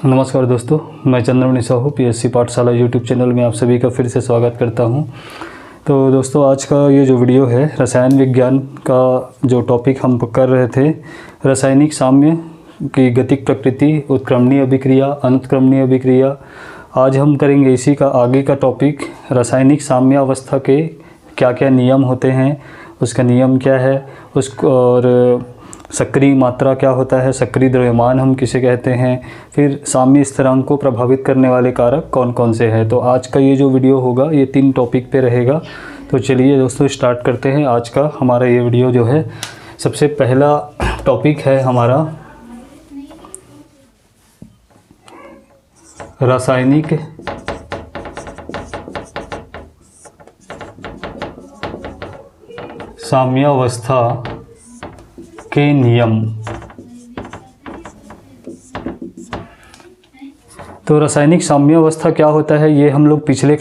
नमस्कार दोस्तों, मैं चंद्रमणि साहू पीएससी पाठशाला यूट्यूब चैनल में आप सभी का फिर से स्वागत करता हूं। तो दोस्तों, आज का ये जो वीडियो है रसायन विज्ञान का जो टॉपिक हम कर रहे थे, रासायनिक साम्य की गतिक प्रकृति, उत्क्रमणीय अभिक्रिया, अनुत्क्रमणीय अभिक्रिया। आज हम करेंगे इसी का आगे का टॉपिक, रासायनिक साम्यावस्था के क्या क्या नियम होते हैं, उसका नियम क्या है, उसको और सक्रिय मात्रा क्या होता है, सक्रिय द्रव्यमान हम किसे कहते हैं, फिर साम्य स्थिरांक को प्रभावित करने वाले कारक कौन कौन से हैं। तो आज का ये जो वीडियो होगा ये 3 टॉपिक पे रहेगा। तो चलिए दोस्तों स्टार्ट करते हैं आज का हमारा ये वीडियो जो है। सबसे पहला टॉपिक है हमारा रासायनिक साम्यावस्था के नियम। तो रासायनिक साम्यावस्था क्या होता है ये हम लोग पिछले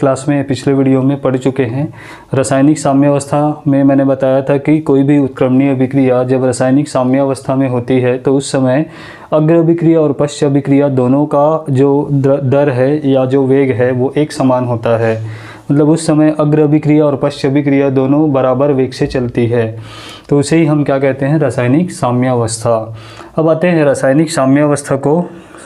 वीडियो में पढ़ चुके हैं। रासायनिक साम्यावस्था में मैंने बताया था कि कोई भी उत्क्रमणीय अभिक्रिया जब रासायनिक साम्यावस्था में होती है तो उस समय अग्र अभिक्रिया और पश्च अभिक्रिया दोनों का जो दर है या जो वेग है वो एक समान होता है। मतलब उस समय अग्र अभिक्रिया और पश्च अभिक्रिया दोनों बराबर वेग से चलती है, तो उसे ही हम क्या कहते हैं, रासायनिक साम्यावस्था। अब आते हैं रासायनिक साम्यावस्था को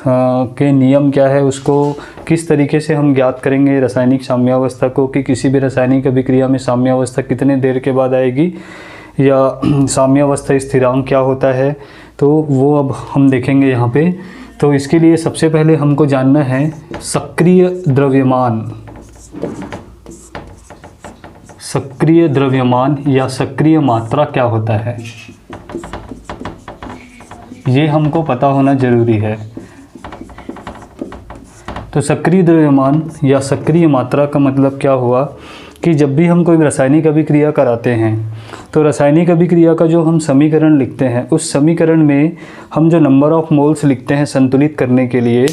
के नियम क्या है, उसको किस तरीके से हम ज्ञात करेंगे रासायनिक साम्यावस्था को, कि किसी भी रासायनिक अभिक्रिया में साम्यावस्था कितने देर के बाद आएगी या साम्यावस्था स्थिरांक क्या होता है, तो वो अब हम देखेंगे यहाँ पे। तो इसके लिए सबसे पहले हमको जानना है सक्रिय द्रव्यमान। सक्रिय द्रव्यमान या सक्रिय मात्रा क्या होता है, ये हमको पता होना जरूरी है। तो सक्रिय द्रव्यमान या सक्रिय मात्रा का मतलब क्या हुआ कि जब भी हम कोई रासायनिक अभिक्रिया कराते हैं तो रासायनिक अभिक्रिया का जो हम समीकरण लिखते हैं उस समीकरण में हम जो नंबर ऑफ मोल्स लिखते हैं संतुलित करने के लिए,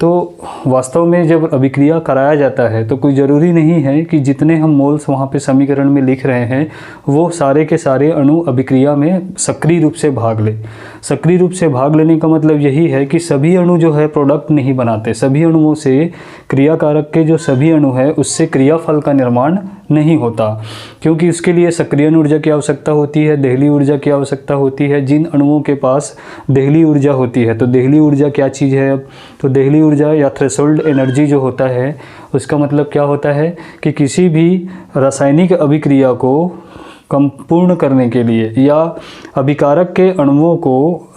तो वास्तव में जब अभिक्रिया कराया जाता है तो कोई ज़रूरी नहीं है कि जितने हम मोल्स वहाँ पे समीकरण में लिख रहे हैं वो सारे के सारे अणु अभिक्रिया में सक्रिय रूप से भाग ले। सक्रिय रूप से भाग लेने का मतलब यही है कि सभी अणु जो है प्रोडक्ट नहीं बनाते, सभी अणुओं से क्रियाकारक के जो सभी अणु है उससे क्रियाफल का निर्माण नहीं होता, क्योंकि उसके लिए सक्रियण ऊर्जा की आवश्यकता होती है, देहली ऊर्जा की आवश्यकता होती है। जिन अणुओं के पास देहली ऊर्जा होती है, तो देहली ऊर्जा क्या चीज़ है, अब तो देहली ऊर्जा या थ्रेशोल्ड एनर्जी जो होता है उसका मतलब क्या होता है कि किसी भी रासायनिक अभिक्रिया को पूर्ण करने के लिए या अभिकारक के अणुओं को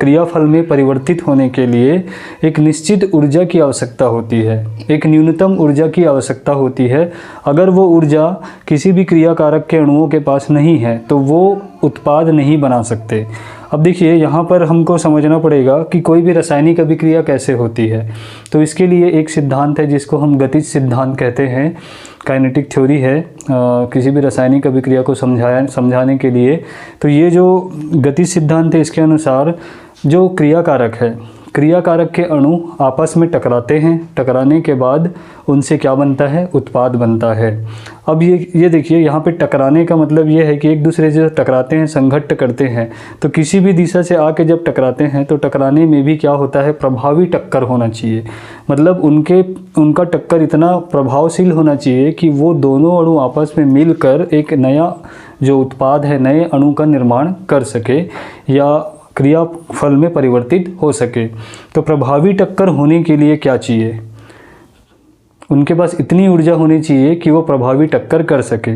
क्रियाफल में परिवर्तित होने के लिए एक निश्चित ऊर्जा की आवश्यकता होती है, एक न्यूनतम ऊर्जा की आवश्यकता होती है। अगर वो ऊर्जा किसी भी क्रियाकारक के अणुओं के पास नहीं है तो वो उत्पाद नहीं बना सकते। अब देखिए यहाँ पर हमको समझना पड़ेगा कि कोई भी रासायनिक अभिक्रिया कैसे होती है। तो इसके लिए एक सिद्धांत है जिसको हम गतिज सिद्धांत कहते हैं, काइनेटिक थ्योरी है किसी भी रासायनिक अभिक्रिया को समझाने के लिए। तो ये जो गतिज सिद्धांत है इसके अनुसार जो क्रियाकारक है, क्रियाकारक के अणु आपस में टकराते हैं, टकराने के बाद उनसे क्या बनता है, उत्पाद बनता है। अब ये देखिए यहाँ पे टकराने का मतलब ये है कि एक दूसरे से टकराते हैं, संघट्ट करते हैं। तो किसी भी दिशा से आके जब टकराते हैं तो टकराने में भी क्या होता है, प्रभावी टक्कर होना चाहिए। मतलब उनका टक्कर इतना प्रभावशील होना चाहिए कि वो दोनों अणु आपस में मिलकर एक नया जो उत्पाद है, नए अणु का निर्माण कर सके या क्रियाफल में परिवर्तित हो सके। तो प्रभावी टक्कर होने के लिए क्या चाहिए, उनके पास इतनी ऊर्जा होनी चाहिए कि वो प्रभावी टक्कर कर सके,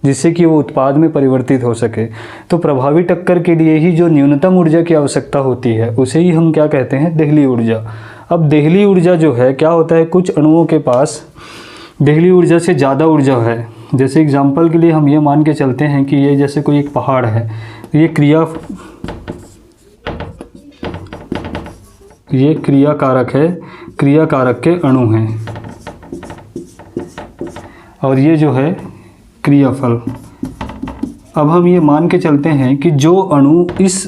जिससे कि वो उत्पाद में परिवर्तित हो सके। तो प्रभावी टक्कर के लिए ही जो न्यूनतम ऊर्जा की आवश्यकता होती है उसे ही हम क्या कहते हैं, देहली ऊर्जा। अब देहली ऊर्जा जो है क्या होता है, कुछ अणुओं के पास देहली ऊर्जा से ज़्यादा ऊर्जा है। जैसे एग्जाम्पल के लिए हम ये मान के चलते हैं कि ये जैसे कोई एक पहाड़ है, ये क्रियाकारक है, क्रियाकारक के अणु हैं और ये जो है क्रियाफल। अब हम ये मान के चलते हैं कि जो अणु इस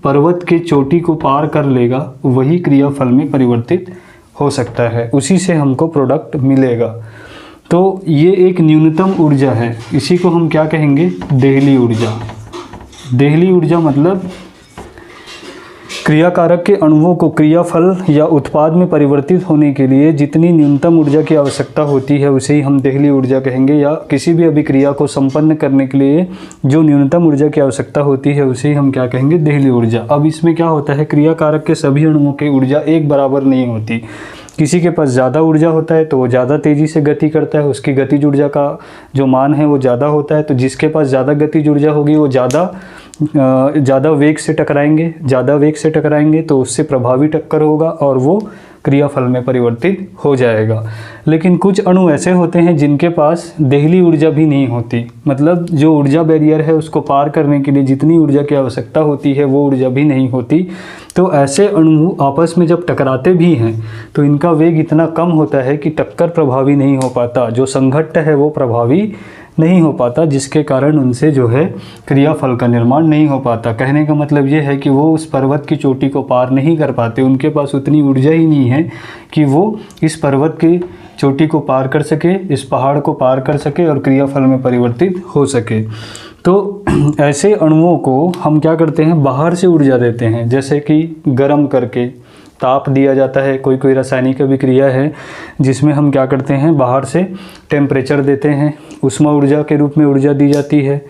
पर्वत के चोटी को पार कर लेगा वही क्रियाफल में परिवर्तित हो सकता है, उसी से हमको प्रोडक्ट मिलेगा। तो ये एक न्यूनतम ऊर्जा है, इसी को हम क्या कहेंगे, देहली ऊर्जा। देहली ऊर्जा मतलब क्रियाकारक के अणुओं को क्रियाफल या उत्पाद में परिवर्तित होने के लिए जितनी न्यूनतम ऊर्जा की आवश्यकता होती है उसे ही हम देहली ऊर्जा कहेंगे, या किसी भी अभिक्रिया को संपन्न करने के लिए जो न्यूनतम ऊर्जा की आवश्यकता होती है उसे ही हम क्या कहेंगे, देहली ऊर्जा। अब इसमें क्या होता है, क्रियाकारक के सभी अणुओं की ऊर्जा एक बराबर नहीं होती। किसी के पास ज़्यादा ऊर्जा होता है तो वो ज़्यादा तेज़ी से गति करता है, उसकी गतिज ऊर्जा का जो मान है वो ज़्यादा होता है। तो जिसके पास ज़्यादा गतिज ऊर्जा होगी वो ज़्यादा वेग से टकराएंगे तो उससे प्रभावी टक्कर होगा और वो क्रियाफल में परिवर्तित हो जाएगा। लेकिन कुछ अणु ऐसे होते हैं जिनके पास देहली ऊर्जा भी नहीं होती, मतलब जो ऊर्जा बैरियर है उसको पार करने के लिए जितनी ऊर्जा की आवश्यकता होती है वो ऊर्जा भी नहीं होती। तो ऐसे अणु आपस में जब टकराते भी हैं तो इनका वेग इतना कम होता है कि टक्कर प्रभावी नहीं हो पाता, जो संघट्ट है वो प्रभावी नहीं हो पाता, जिसके कारण उनसे जो है क्रियाफल का निर्माण नहीं हो पाता। कहने का मतलब ये है कि वो उस पर्वत की चोटी को पार नहीं कर पाते, उनके पास उतनी ऊर्जा ही नहीं है कि वो इस पर्वत की चोटी को पार कर सके, इस पहाड़ को पार कर सके और क्रियाफल में परिवर्तित हो सके। तो ऐसे अणुओं को हम क्या करते हैं, बाहर से ऊर्जा देते हैं, जैसे कि गर्म करके ताप दिया जाता है। कोई रासायनिक अभिक्रिया है जिसमें हम क्या करते हैं, बाहर से टेम्परेचर देते हैं, उष्मा ऊर्जा के रूप में ऊर्जा दी जाती है,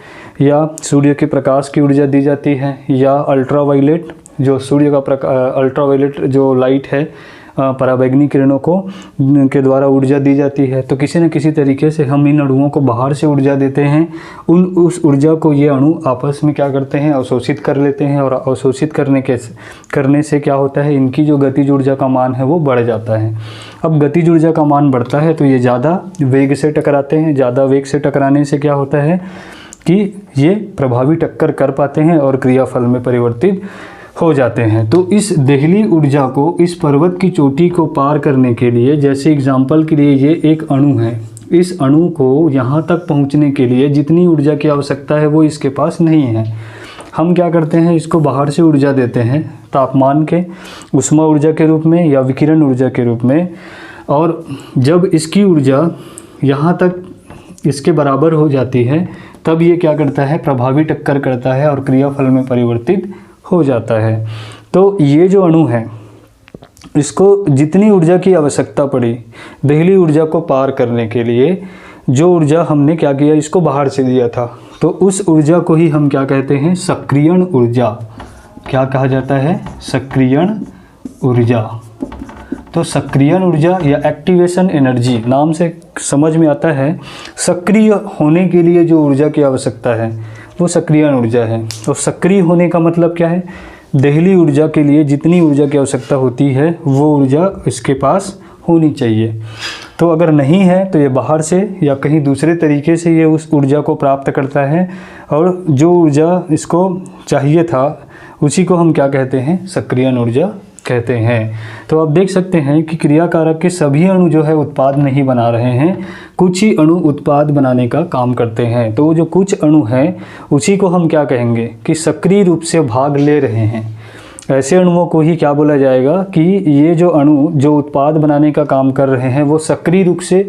या सूर्य के प्रकाश की ऊर्जा दी जाती है, या अल्ट्रावायलेट जो सूर्य का अल्ट्रावायलेट जो लाइट है पराबैंगनी किरणों को के द्वारा ऊर्जा दी जाती है। तो किसी न किसी तरीके से हम इन अणुओं को बाहर से ऊर्जा देते हैं। उस ऊर्जा को ये अणु आपस में क्या करते हैं, अवशोषित कर लेते हैं, और अवशोषित करने से क्या होता है, इनकी जो गतिज ऊर्जा का मान है वो बढ़ जाता है। अब गतिज ऊर्जा का मान बढ़ता है तो ये ज़्यादा वेग से टकराते हैं। ज़्यादा वेग से टकराने से क्या होता है कि ये प्रभावी टक्कर कर पाते हैं और क्रियाफल में परिवर्तित हो जाते हैं। तो इस देहली ऊर्जा को इस पर्वत की चोटी को पार करने के लिए, जैसे एग्जाम्पल के लिए ये एक अणु है, इस अणु को यहाँ तक पहुँचने के लिए जितनी ऊर्जा की आवश्यकता है वो इसके पास नहीं है। हम क्या करते हैं, इसको बाहर से ऊर्जा देते हैं तापमान के, उष्मा ऊर्जा के रूप में या विकिरण ऊर्जा के रूप में, और जब इसकी ऊर्जा यहाँ तक इसके बराबर हो जाती है तब ये क्या करता है, प्रभावी टक्कर करता है और क्रियाफल में परिवर्तित हो जाता है। तो ये जो अणु है इसको जितनी ऊर्जा की आवश्यकता पड़ी देहली ऊर्जा को पार करने के लिए, जो ऊर्जा हमने क्या किया, इसको बाहर से दिया था, तो उस ऊर्जा को ही हम क्या कहते हैं, सक्रियण ऊर्जा। क्या कहा जाता है, सक्रियण ऊर्जा। तो सक्रियण ऊर्जा या एक्टिवेशन एनर्जी नाम से समझ में आता है, सक्रिय होने के लिए जो ऊर्जा की आवश्यकता है वो सक्रियण ऊर्जा है। तो सक्रिय होने का मतलब क्या है, देहली ऊर्जा के लिए जितनी ऊर्जा की आवश्यकता होती है वो ऊर्जा इसके पास होनी चाहिए। तो अगर नहीं है तो ये बाहर से या कहीं दूसरे तरीके से ये उस ऊर्जा को प्राप्त करता है, और जो ऊर्जा इसको चाहिए था उसी को हम क्या कहते हैं, सक्रियण ऊर्जा कहते हैं। तो आप देख सकते हैं कि क्रियाकारक के सभी अणु जो है उत्पाद नहीं बना रहे हैं, कुछ ही अणु उत्पाद बनाने का काम करते हैं। तो जो कुछ अणु हैं उसी को हम क्या कहेंगे कि सक्रिय रूप से भाग ले रहे हैं। ऐसे अणुओं को ही क्या बोला जाएगा कि ये जो अणु जो उत्पाद बनाने का काम कर रहे हैं वो सक्रिय रूप से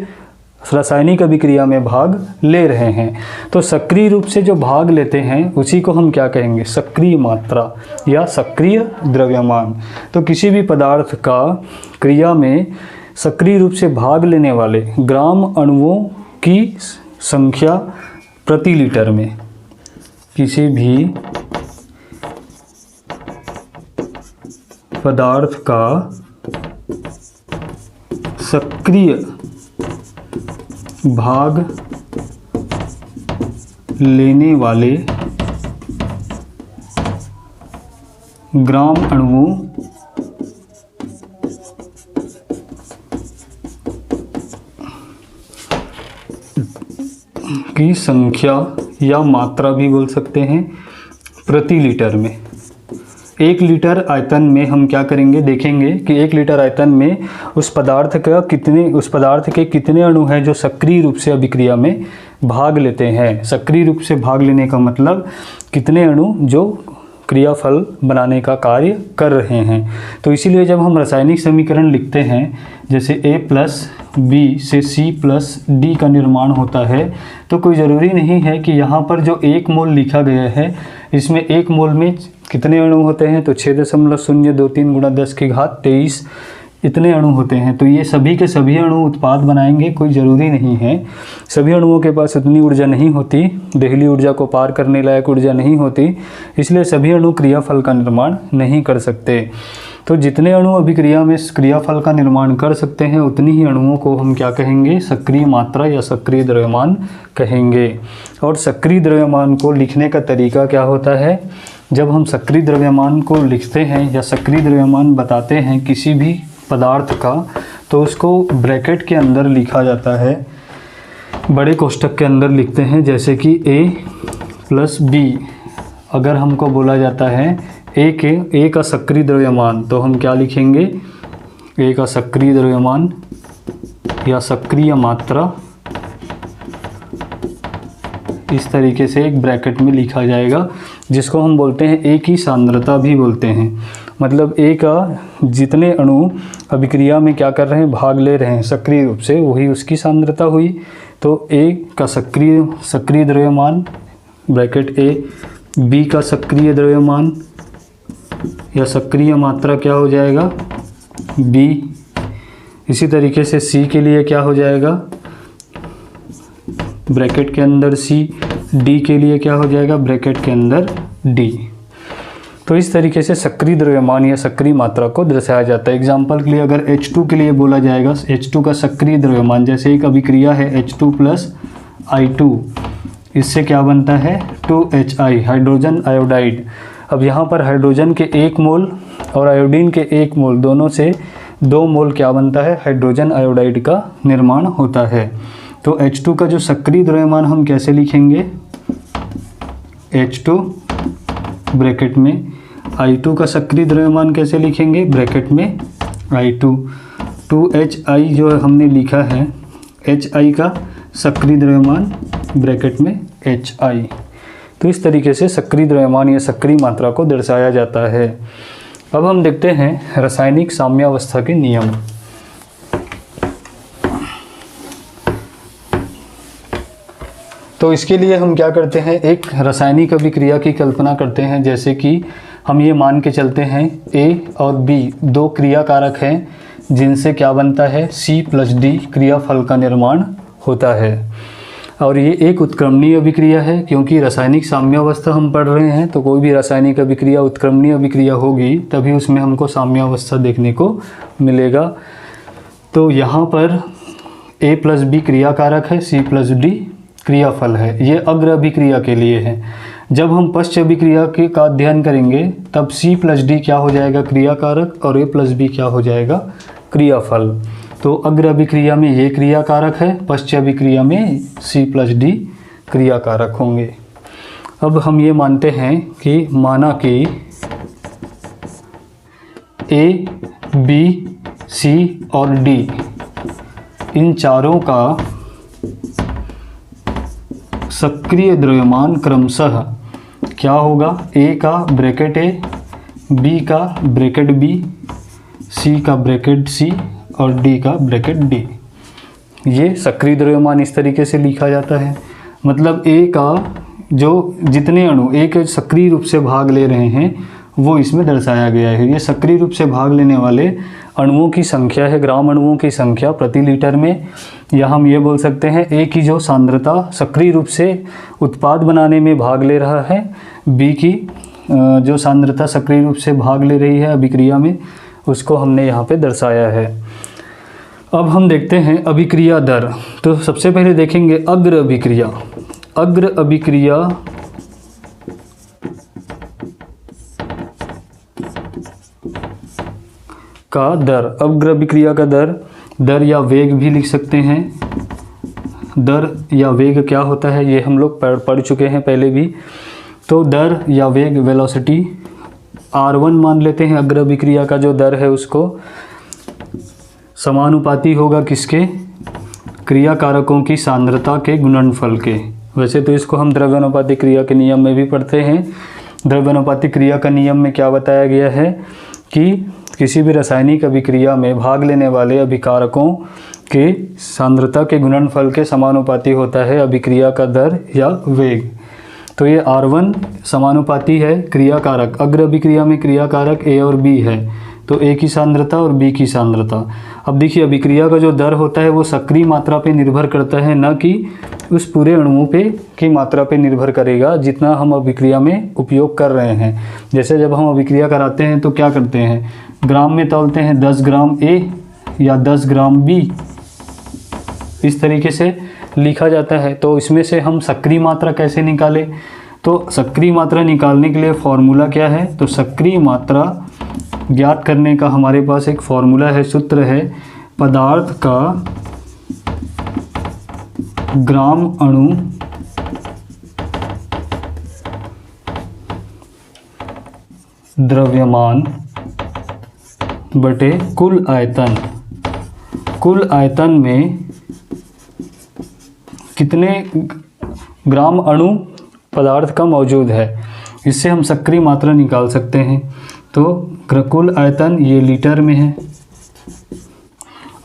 रासायनिक अभिक्रिया में भाग ले रहे हैं। तो सक्रिय रूप से जो भाग लेते हैं उसी को हम क्या कहेंगे, सक्रिय मात्रा या सक्रिय द्रव्यमान। तो किसी भी पदार्थ का क्रिया में सक्रिय रूप से भाग लेने वाले ग्राम अणुओं की संख्या प्रति लीटर में, किसी भी पदार्थ का सक्रिय भाग लेने वाले ग्राम अणुओं की संख्या या मात्रा भी बोल सकते हैं प्रति लीटर में। 1 लीटर आयतन में हम क्या करेंगे, देखेंगे कि 1 लीटर आयतन में उस पदार्थ के कितने अणु हैं जो सक्रिय रूप से अभिक्रिया में भाग लेते हैं। सक्रिय रूप से भाग लेने का मतलब कितने अणु जो क्रियाफल बनाने का कार्य कर रहे हैं। तो इसीलिए जब हम रासायनिक समीकरण लिखते हैं, जैसे A+B से C+D का निर्माण होता है, तो कोई ज़रूरी नहीं है कि यहाँ पर जो 1 मोल लिखा गया है, इसमें 1 मोल में कितने अणु होते हैं, तो 6.023 × 10⁻23 इतने अणु होते हैं। तो ये सभी के सभी अणु उत्पाद बनाएंगे, कोई ज़रूरी नहीं है। सभी अणुओं के पास उतनी ऊर्जा नहीं होती, देहली ऊर्जा को पार करने लायक ऊर्जा नहीं होती, इसलिए सभी अणु क्रियाफल का निर्माण नहीं कर सकते। तो जितने अणु अभिक्रिया में क्रियाफल का निर्माण कर सकते हैं, उतनी ही अणुओं को हम क्या कहेंगे, सक्रिय मात्रा या सक्रिय द्रव्यमान कहेंगे। और सक्रिय द्रव्यमान को लिखने का तरीका क्या होता है, जब हम सक्रिय द्रव्यमान को लिखते हैं या सक्रिय द्रव्यमान बताते हैं किसी भी पदार्थ का, तो उसको ब्रैकेट के अंदर लिखा जाता है, बड़े कोष्ठक के अंदर लिखते हैं। जैसे कि A+B अगर हमको बोला जाता है A का सक्रिय द्रव्यमान, तो हम क्या लिखेंगे, A का सक्रिय द्रव्यमान या सक्रिय मात्रा इस तरीके से एक ब्रैकेट में लिखा जाएगा, जिसको हम बोलते हैं A की सांद्रता भी बोलते हैं। मतलब A का जितने अणु अभिक्रिया में क्या कर रहे हैं, भाग ले रहे हैं सक्रिय रूप से, वही उसकी सांद्रता हुई। तो A का सक्रिय द्रव्यमान ब्रैकेट A, B का सक्रिय द्रव्यमान या सक्रिय मात्रा क्या हो जाएगा, B। इसी तरीके से C के लिए क्या हो जाएगा, ब्रैकेट के अंदर C, D के लिए क्या हो जाएगा, ब्रैकेट के अंदर D। तो इस तरीके से सक्रिय द्रव्यमान या सक्रिय मात्रा को दर्शाया जाता है। एग्जाम्पल के लिए अगर H2 के लिए बोला जाएगा, H2 का सक्रिय द्रव्यमान, जैसे एक अभिक्रिया है H2+I2, इससे क्या बनता है 2HI, हाइड्रोजन आयोडाइड। अब यहाँ पर हाइड्रोजन के 1 मोल और आयोडीन के 1 मोल, दोनों से 2 मोल क्या बनता है, हाइड्रोजन आयोडाइड का निर्माण होता है। तो H2 का जो सक्रिय द्रव्यमान हम कैसे लिखेंगे, H2 ब्रैकेट में, I2 का सक्रिय द्रव्यमान कैसे लिखेंगे, ब्रैकेट में I2, 2HI जो हमने लिखा है, HI का सक्रिय द्रव्यमान ब्रैकेट में HI। तो इस तरीके से सक्रिय द्रव्यमान या सक्रिय मात्रा को दर्शाया जाता है। अब हम देखते हैं रासायनिक साम्यावस्था के नियम। तो इसके लिए हम क्या करते हैं, एक रासायनिक अभिक्रिया की कल्पना करते हैं। जैसे कि हम ये मान के चलते हैं A और B 2 क्रिया कारक हैं, जिनसे क्या बनता है, C+D क्रियाफल का निर्माण होता है। और ये एक उत्क्रमणीय अभिक्रिया है, क्योंकि रासायनिक साम्यावस्था हम पढ़ रहे हैं, तो कोई भी रासायनिक अभिक्रिया उत्क्रमणीय अभिक्रिया होगी, तभी उसमें हमको साम्यावस्था देखने को मिलेगा। तो यहाँ पर A+B क्रिया कारक है, C+D क्रियाफल है। ये अग्र अभिक्रिया के लिए है। जब हम पश्च अभिक्रिया के का अध्ययन करेंगे, तब C+D क्या हो जाएगा, क्रिया कारक, और A+B क्या हो जाएगा, क्रियाफल। तो अग्र अभिक्रिया में ये क्रिया कारक है, पश्च अभिक्रिया में C+D क्रिया कारक होंगे। अब हम ये मानते हैं कि माना कि A, B, C और D इन चारों का सक्रिय द्रव्यमान क्रमशः क्या होगा, A का ब्रैकेट A, B का ब्रैकेट B, C का ब्रैकेट C और D का ब्रैकेट D। ये सक्रिय द्रव्यमान इस तरीके से लिखा जाता है। मतलब A का जो जितने अणु एक सक्रिय रूप से भाग ले रहे हैं, वो इसमें दर्शाया गया है। ये सक्रिय रूप से भाग लेने वाले अणुओं की संख्या है, ग्राम अणुओं की संख्या प्रति लीटर में। या हम ये बोल सकते हैं A की जो सांद्रता सक्रिय रूप से उत्पाद बनाने में भाग ले रहा है, B की जो सांद्रता सक्रिय रूप से भाग ले रही है अभिक्रिया में, उसको हमने यहाँ पे दर्शाया है। अब हम देखते हैं अभिक्रिया दर। तो सबसे पहले देखेंगे अग्र अभिक्रिया। अग्र अभिक्रिया का दर, अग्र अभिक्रिया का दर या वेग भी लिख सकते हैं। दर या वेग क्या होता है, ये हम लोग पढ़ चुके हैं पहले भी। तो दर या वेग, वेलोसिटी R1 मान लेते हैं। अग्र अभिक्रिया का जो दर है उसको समानुपाती होगा किसके, क्रिया कारकों की सांद्रता के गुणनफल के। वैसे तो इसको हम द्रव्यानुपाती क्रिया के नियम में भी पढ़ते हैं, द्रव्यानुपातिक क्रिया का नियम में क्या बताया गया है कि किसी भी रासायनिक अभिक्रिया में भाग लेने वाले अभिकारकों के सांद्रता के गुणनफल के समानुपाती होता है अभिक्रिया का दर या वेग। तो ये R1 समानुपाती है क्रियाकारक, अग्र अभिक्रिया में क्रियाकारक A और B है, तो A की सांद्रता और B की सांद्रता। अब देखिए अभिक्रिया का जो दर होता है वो सक्रिय मात्रा पे निर्भर करता है, न कि उस पूरे अणुओं पे की मात्रा पे निर्भर करेगा जितना हम अभिक्रिया में उपयोग कर रहे हैं। जैसे जब हम अभिक्रिया कराते हैं तो क्या करते हैं, ग्राम में तौलते हैं, 10 ग्राम A या 10 ग्राम B, इस तरीके से लिखा जाता है। तो इसमें से हम सक्रिय मात्रा कैसे निकालें, तो सक्रिय मात्रा निकालने के लिए फॉर्मूला क्या है, तो सक्रिय मात्रा ज्ञात करने का हमारे पास एक फॉर्मूला है, सूत्र है, पदार्थ का ग्राम अणु द्रव्यमान बटे कुल आयतन। कुल आयतन में कितने ग्राम अणु पदार्थ का मौजूद है, इससे हम सक्रिय मात्रा निकाल सकते हैं। तो कुल आयतन ये लीटर में है।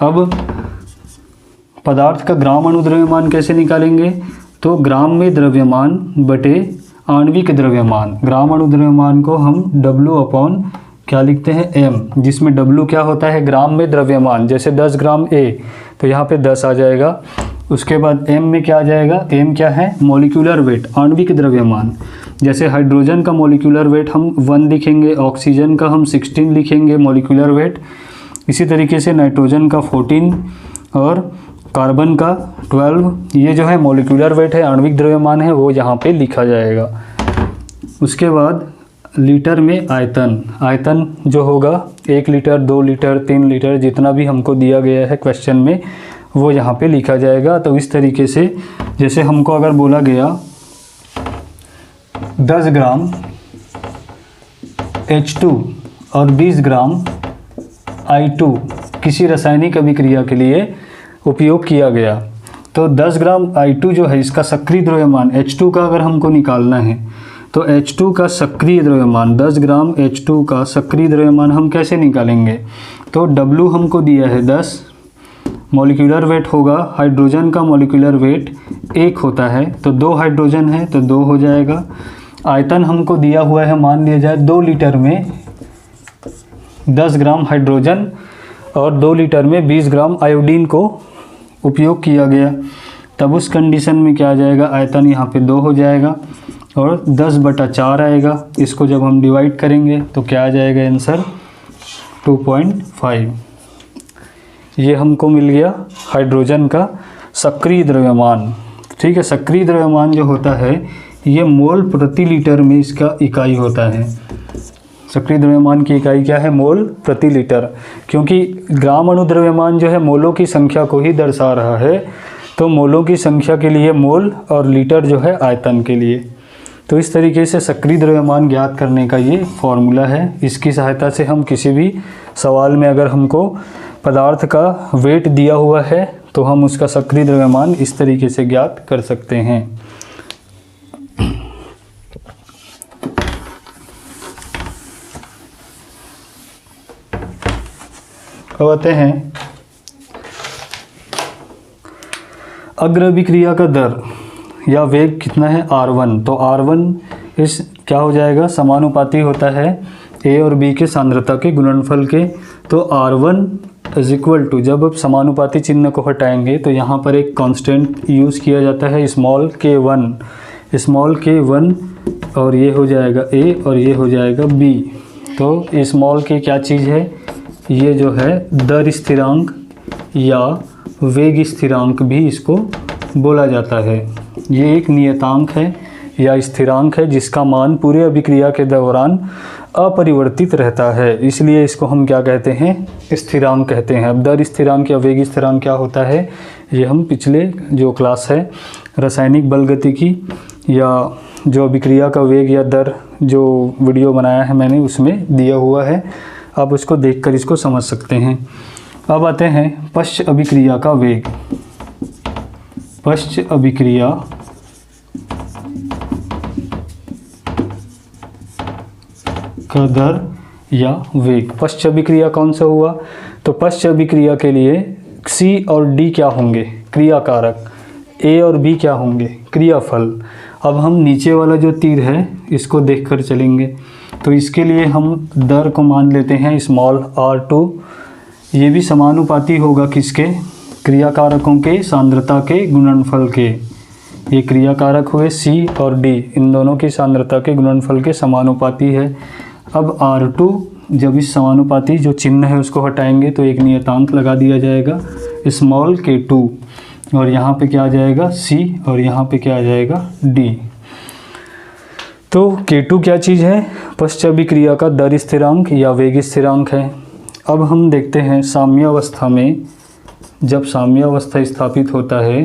अब पदार्थ का ग्राम अणु द्रव्यमान कैसे निकालेंगे, तो ग्राम में द्रव्यमान बटे आणविक द्रव्यमान। ग्राम अणु द्रव्यमान को हम W अपॉन क्या लिखते हैं M, जिसमें W क्या होता है, ग्राम में द्रव्यमान। जैसे 10 ग्राम A तो यहाँ पे 10 आ जाएगा। उसके बाद M में क्या आ जाएगा, M क्या है, मॉलिक्यूलर वेट, आणविक द्रव्यमान। जैसे हाइड्रोजन का मॉलिक्यूलर वेट हम 1 लिखेंगे, ऑक्सीजन का हम 16 लिखेंगे मॉलिक्यूलर वेट। इसी तरीके से नाइट्रोजन का 14 और कार्बन का 12, ये जो है मॉलिक्यूलर वेट है, आणविक द्रव्यमान है, वो यहाँ पे लिखा जाएगा। उसके बाद लीटर में आयतन, आयतन जो होगा 1 लीटर, 2 लीटर, 3 लीटर, जितना भी हमको दिया गया है क्वेश्चन में वो यहाँ पे लिखा जाएगा। तो इस तरीके से जैसे हमको अगर बोला गया 10 ग्राम H2 और 20 ग्राम I2 किसी रासायनिक अभिक्रिया के लिए उपयोग किया गया, तो 10 ग्राम I2 जो है इसका सक्रिय द्रव्यमान H2 का अगर हमको निकालना है, तो H2 का सक्रिय द्रव्यमान 10 ग्राम H2 का सक्रिय द्रव्यमान हम कैसे निकालेंगे, तो W हमको दिया है 10, मॉलिक्यूलर वेट होगा, हाइड्रोजन का मॉलिक्यूलर वेट 1 होता है, तो 2 हाइड्रोजन है तो 2 हो जाएगा। आयतन हमको दिया हुआ है, मान लिया जाए 2 लीटर में 10 ग्राम हाइड्रोजन और 2 लीटर में 20 ग्राम आयोडीन को उपयोग किया गया, तब उस कंडीशन में क्या आ जाएगा, आयतन यहाँ पे 2 हो जाएगा और 10/4 आएगा। इसको जब हम डिवाइड करेंगे तो क्या आ जाएगा आंसर, 2.5। ये हमको मिल गया हाइड्रोजन का सक्रिय द्रव्यमान। ठीक है, सक्रिय द्रव्यमान जो होता है ये मोल प्रति लीटर में इसका इकाई होता है। सक्रिय द्रव्यमान की इकाई क्या है, मोल प्रति लीटर, क्योंकि ग्राम अणु द्रव्यमान जो है मोलों की संख्या को ही दर्शा रहा है, तो मोलों की संख्या के लिए मोल और लीटर जो है आयतन के लिए। तो इस तरीके से सक्रिय द्रव्यमान ज्ञात करने का ये फॉर्मूला है। इसकी सहायता से हम किसी भी सवाल में अगर हमको पदार्थ का वेट दिया हुआ है तो हम उसका सक्रिय द्रव्यमान इस तरीके से ज्ञात कर सकते हैं। अब आते हैं अग्र अभिक्रिया का दर या वेग कितना है, R1। तो R1 इस क्या हो जाएगा, समानुपाती होता है A और B के सांद्रता के गुणनफल के। तो R1 इज इक्वल टू, जब आप समानुपाती चिन्ह को हटाएंगे तो यहाँ पर एक कांस्टेंट यूज़ किया जाता है स्मॉल k1 और ये हो जाएगा A और ये हो जाएगा B। तो स्मॉल k क्या चीज़ है, ये जो है दर स्थिरांक या वेग स्थिरांक भी इसको बोला जाता है। ये एक नियतांक है या स्थिरांक है जिसका मान पूरे अभिक्रिया के दौरान अपरिवर्तित रहता है, इसलिए इसको हम क्या कहते हैं, स्थिरांक कहते हैं। अब दर स्थिरांक या वेग स्थिरांक क्या होता है, ये हम पिछले जो क्लास है रासायनिक बलगतिकी या जो अभिक्रिया का वेग या दर जो वीडियो बनाया है मैंने उसमें दिया हुआ है, आप उसको देखकर इसको समझ सकते हैं। अब आते हैं पश्च अभिक्रिया का वेग। पश्च अभिक्रिया का दर या वेग। पश्च अभिक्रिया कौन सा हुआ? तो पश्च अभिक्रिया के लिए C और D क्या होंगे? क्रियाकारक। A और B क्या होंगे? क्रियाफल। अब हम नीचे वाला जो तीर है इसको देखकर चलेंगे। तो इसके लिए हम दर को मान लेते हैं स्मॉल r2। ये भी समानुपाती होगा किसके? क्रियाकारकों के सांद्रता के गुणनफल के। ये क्रियाकारक हुए C और D, इन दोनों की सांद्रता के गुणनफल के समानुपाती है। अब R2 जब इस समानुपाती जो चिन्ह है उसको हटाएंगे तो एक नियतांक लगा दिया जाएगा स्मॉल k2, और यहाँ पे क्या आ जाएगा? C, और यहाँ पे क्या आ जाएगा? D। तो k2 क्या चीज़ है? पश्च अभिक्रिया का दर स्थिरांक या वेग स्थिरांक है। अब हम देखते हैं साम्यावस्था में, जब साम्यावस्था स्थापित होता है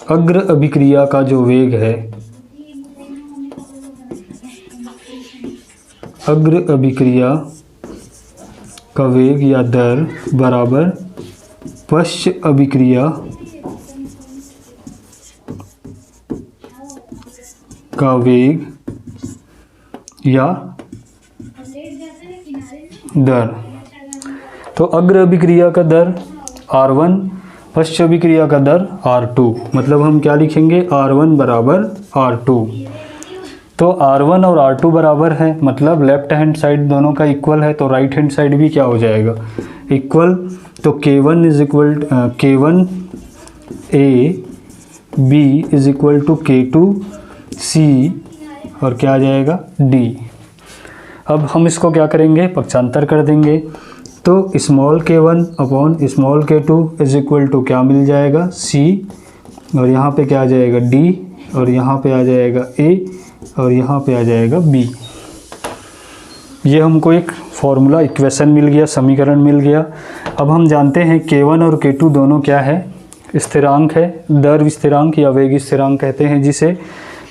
अग्र अभिक्रिया का जो वेग है, अग्र अभिक्रिया का वेग या दर बराबर पश्च अभिक्रिया का वेग या दर। तो अग्र अभिक्रिया का दर R1, पश्च अभिक्रिया का दर R2। मतलब हम क्या लिखेंगे? R1 बराबर R2। तो R1 और R2 बराबर है, मतलब लेफ्ट हैंड साइड दोनों का इक्वल है, तो राइट हैंड साइड भी क्या हो जाएगा? इक्वल। तो K1 is equal K1 A B is equal to K2 C, और क्या आ जाएगा? D। अब हम इसको क्या करेंगे? पक्षांतर कर देंगे। तो small k1 upon small k2 is equal to क्या मिल जाएगा? C, और यहाँ पे क्या आ जाएगा? D, और यहाँ पे आ जाएगा A, और यहाँ पे आ जाएगा B। ये हमको एक फॉर्मूला इक्वेशन मिल गया, समीकरण मिल गया। अब हम जानते हैं k1 और k2 दोनों क्या है? स्थिरांक है, दर स्थिरांक या वेग स्थिरांक कहते हैं जिसे।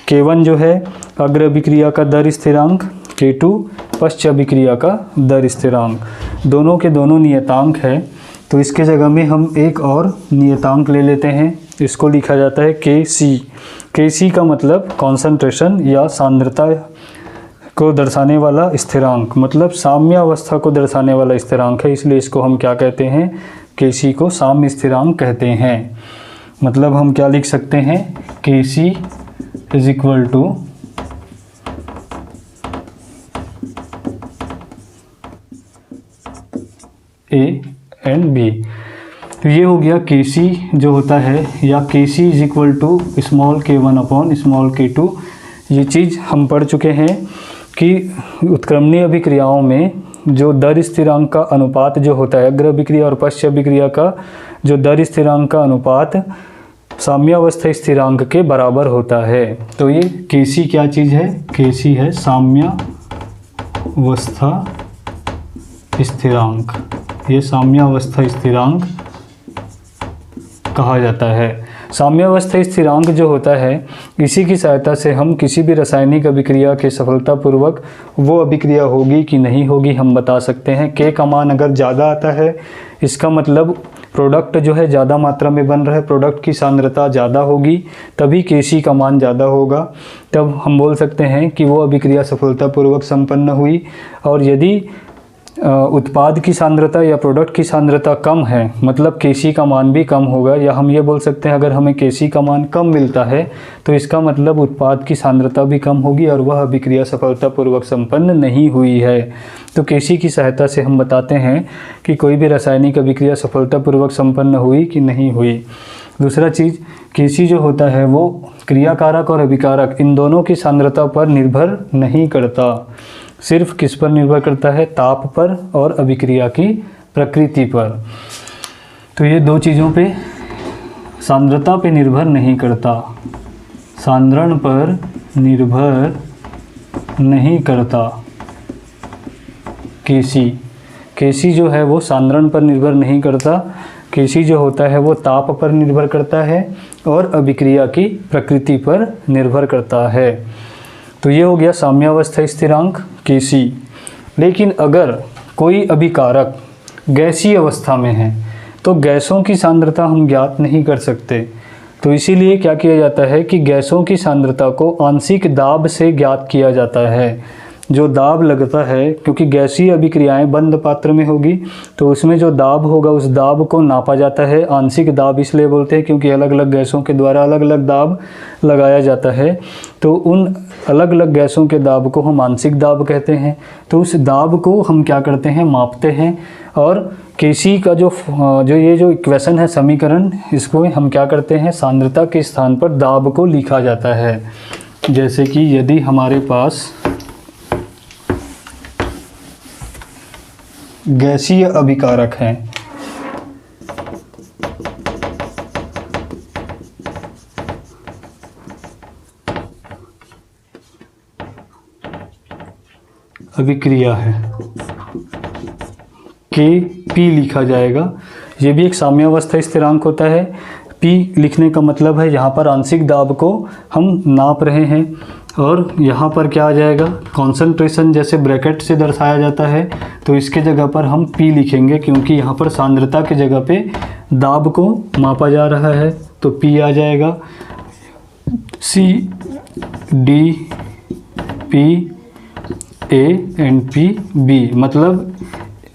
k1 जो है अग्र अभिक्रिया का दर स्थिरांक, k2 पश्च अभिक्रिया का दर स्थिरांक। दोनों के दोनों नियतांक है। तो इसके जगह में हम एक और नियतांक ले लेते हैं, इसको लिखा जाता है Kc। Kc का मतलब कॉन्सेंट्रेशन या सांद्रता को दर्शाने वाला स्थिरांक, मतलब साम्यावस्था को दर्शाने वाला स्थिरांक है, इसलिए इसको हम क्या कहते हैं? Kc को साम्य स्थिरांक कहते हैं। मतलब हम क्या लिख सकते हैं? Kc is equal to A and B। तो ये हो गया Kc जो होता है, या Kc is equal to small k1 upon small k2। ये चीज़ हम पढ़ चुके हैं कि उत्क्रमणीय अभिक्रियाओं में जो दर स्थिरांक का अनुपात जो होता है, अग्र अभिक्रिया और पश्च अभिक्रिया का जो दर स्थिरांक का अनुपात साम्यावस्था स्थिरांक के बराबर होता है। तो ये Kc क्या चीज़ है? Kc है साम्यावस्था स्थिरांक। ये साम्यावस्था स्थिरांक कहा जाता है। साम्यावस्था स्थिरांक जो होता है, इसी की सहायता से हम किसी भी रासायनिक अभिक्रिया के सफलतापूर्वक वो अभिक्रिया होगी कि नहीं होगी हम बता सकते हैं। K का मान अगर ज़्यादा आता है, इसका मतलब प्रोडक्ट जो है ज़्यादा मात्रा में बन रहा है, प्रोडक्ट की सांद्रता ज़्यादा होगी, तभी Kc का मान ज़्यादा होगा, तब हम बोल सकते हैं कि वो अभिक्रिया सफलतापूर्वक संपन्न हुई। और यदि उत्पाद की सांद्रता या प्रोडक्ट की सांद्रता कम है, मतलब Kc का मान भी कम होगा, या हम ये बोल सकते हैं अगर हमें Kc का मान कम मिलता है तो इसका मतलब उत्पाद की सांद्रता भी कम होगी और वह अभिक्रिया सफलतापूर्वक संपन्न नहीं हुई है। तो Kc की सहायता से हम बताते हैं कि कोई भी रासायनिक अभिक्रिया सफलतापूर्वक संपन्न हुई कि नहीं हुई। दूसरा चीज़, Kc जो होता है वो क्रियाकारक और अभिकारक इन दोनों की सांद्रता पर निर्भर नहीं करता, सिर्फ किस पर निर्भर करता है? ताप पर और अभिक्रिया की प्रकृति पर। तो ये दो चीज़ों पे सांद्रता पे निर्भर नहीं करता, सांद्रण पर निर्भर नहीं करता Kc जो है वो सांद्रण पर निर्भर नहीं करता। Kc जो होता है वो ताप पर निर्भर करता है और अभिक्रिया की प्रकृति पर निर्भर करता है। तो ये हो गया साम्यावस्था स्थिरांक Kc। लेकिन अगर कोई अभिकारक गैसीय अवस्था में है तो गैसों की सांद्रता हम ज्ञात नहीं कर सकते। तो इसीलिए क्या किया जाता है कि गैसों की सांद्रता को आंशिक दाब से ज्ञात किया जाता है। जो दाब लगता है, क्योंकि गैसीय अभिक्रियाएं बंद पात्र में होगी, तो उसमें जो दाब होगा उस दाब को नापा जाता है। आंशिक दाब इसलिए बोलते हैं क्योंकि अलग अलग गैसों के द्वारा अलग अलग दाब लगाया जाता है, तो उन अलग अलग गैसों के दाब को हम आंशिक दाब कहते हैं। तो उस दाब को हम क्या करते हैं, मापते हैं। और केसी का जो ये जो इक्वेशन है, समीकरण, इसको हम क्या करते हैं, सांद्रता के स्थान पर दाब को लिखा जाता है। जैसे कि यदि हमारे पास गैसीय अभिकारक हैं, अभिक्रिया है, के पी लिखा जाएगा। ये भी एक साम्यावस्था स्थिरांक होता है। पी लिखने का मतलब है यहाँ पर आंशिक दाब को हम नाप रहे हैं, और यहाँ पर क्या आ जाएगा, कॉन्सेंट्रेशन जैसे ब्रैकेट से दर्शाया जाता है, तो इसके जगह पर हम पी लिखेंगे, क्योंकि यहाँ पर सांद्रता के जगह पे दाब को मापा जा रहा है, तो पी आ जाएगा। C D P A and P B, मतलब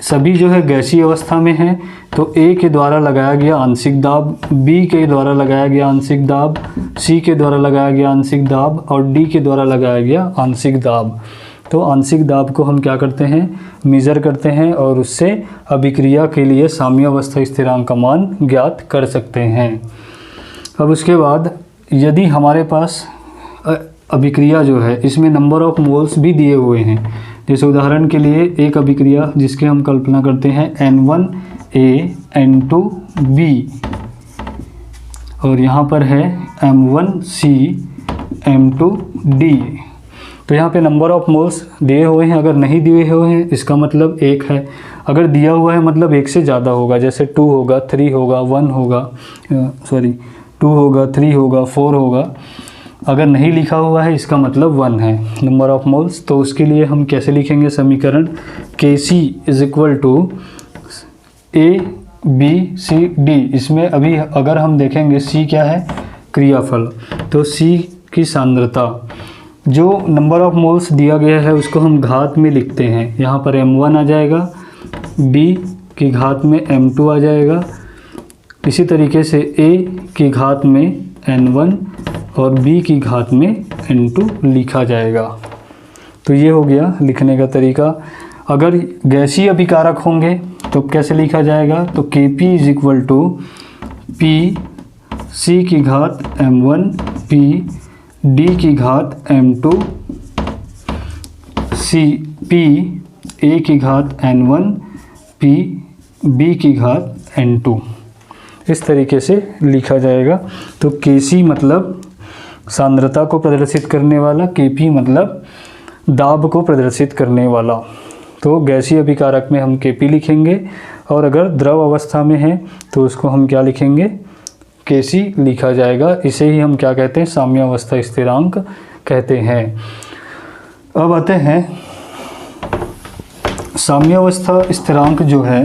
सभी जो है गैसीय अवस्था में है, तो ए के द्वारा लगाया गया आंशिक दाब, बी के द्वारा लगाया गया आंशिक दाब, सी के द्वारा लगाया गया आंशिक दाब, और डी के द्वारा लगाया गया आंशिक दाब। तो आंशिक दाब को हम क्या करते हैं, मेज़र करते हैं, और उससे अभिक्रिया के लिए साम्यावस्था स्थिरांक का मान ज्ञात कर सकते हैं। अब उसके बाद यदि हमारे पास अभिक्रिया जो है इसमें नंबर ऑफ मोल्स भी दिए हुए हैं, जैसे उदाहरण के लिए एक अभिक्रिया जिसके हम कल्पना करते हैं N1A N2B, और यहाँ पर है M1C M2D। तो यहाँ पे नंबर ऑफ मोल्स दिए हुए हैं, अगर नहीं दिए हुए हैं इसका मतलब 1 है, अगर दिया हुआ है मतलब 1 से ज़्यादा होगा, जैसे 2 होगा, 3 होगा, 1 होगा, 2 होगा, 3 होगा, 4 होगा। अगर नहीं लिखा हुआ है इसका मतलब 1 है नंबर ऑफ मोल्स। तो उसके लिए हम कैसे लिखेंगे समीकरण, Kc is equal to ABCD। इसमें अभी अगर हम देखेंगे C क्या है, क्रियाफल, तो C की सांद्रता, जो नंबर ऑफ मोल्स दिया गया है उसको हम घात में लिखते हैं। यहाँ पर M1 आ जाएगा, B की घात में M2 आ जाएगा, इसी तरीके से A की घात में N1 और B की घात में N2 लिखा जाएगा। तो ये हो गया लिखने का तरीका। अगर गैसीय अभिकारक होंगे तो कैसे लिखा जाएगा, तो Kp is equal to P C की घात M1 P D की घात M2 C P A की घात N1 P B की घात N2, इस तरीके से लिखा जाएगा। तो Kc मतलब सांद्रता को प्रदर्शित करने वाला, Kp मतलब दाब को प्रदर्शित करने वाला। तो गैसीय अभिकारक में हम Kp लिखेंगे, और अगर द्रव अवस्था में है तो उसको हम क्या लिखेंगे, Kc लिखा जाएगा। इसे ही हम क्या कहते हैं, साम्यावस्था स्थिरांक कहते हैं। अब आते हैं साम्यावस्था स्थिरांक जो है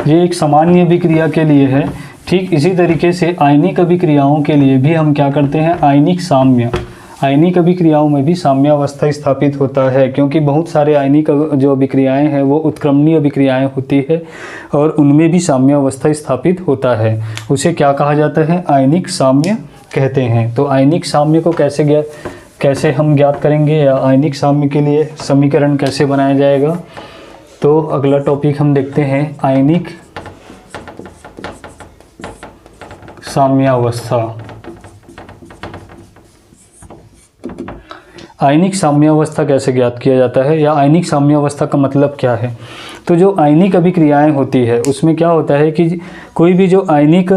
ये एक सामान्य अभिक्रिया के लिए है। ठीक इसी तरीके से आयनिक अभिक्रियाओं के लिए भी हम क्या करते हैं, आयनिक साम्य, आयनिक अभिक्रियाओं में भी साम्यावस्था स्थापित होता है, क्योंकि बहुत सारे आयनिक जो अभिक्रियाएं हैं वो उत्क्रमणीय अभिक्रियाएं होती है, और उनमें भी साम्यावस्था स्थापित होता है। उसे क्या कहा जाता है, आयनिक साम्य कहते हैं। तो आयनिक साम्य को कैसे हम ज्ञात करेंगे, या आयनिक साम्य के लिए समीकरण कैसे बनाया जाएगा, तो अगला टॉपिक हम देखते हैं आयनिक साम्यावस्था। आयनिक साम्यावस्था कैसे ज्ञात किया जाता है, या आयनिक साम्यावस्था का मतलब क्या है। तो जो आयनिक अभिक्रियाएं होती है उसमें क्या होता है कि कोई भी जो आयनिक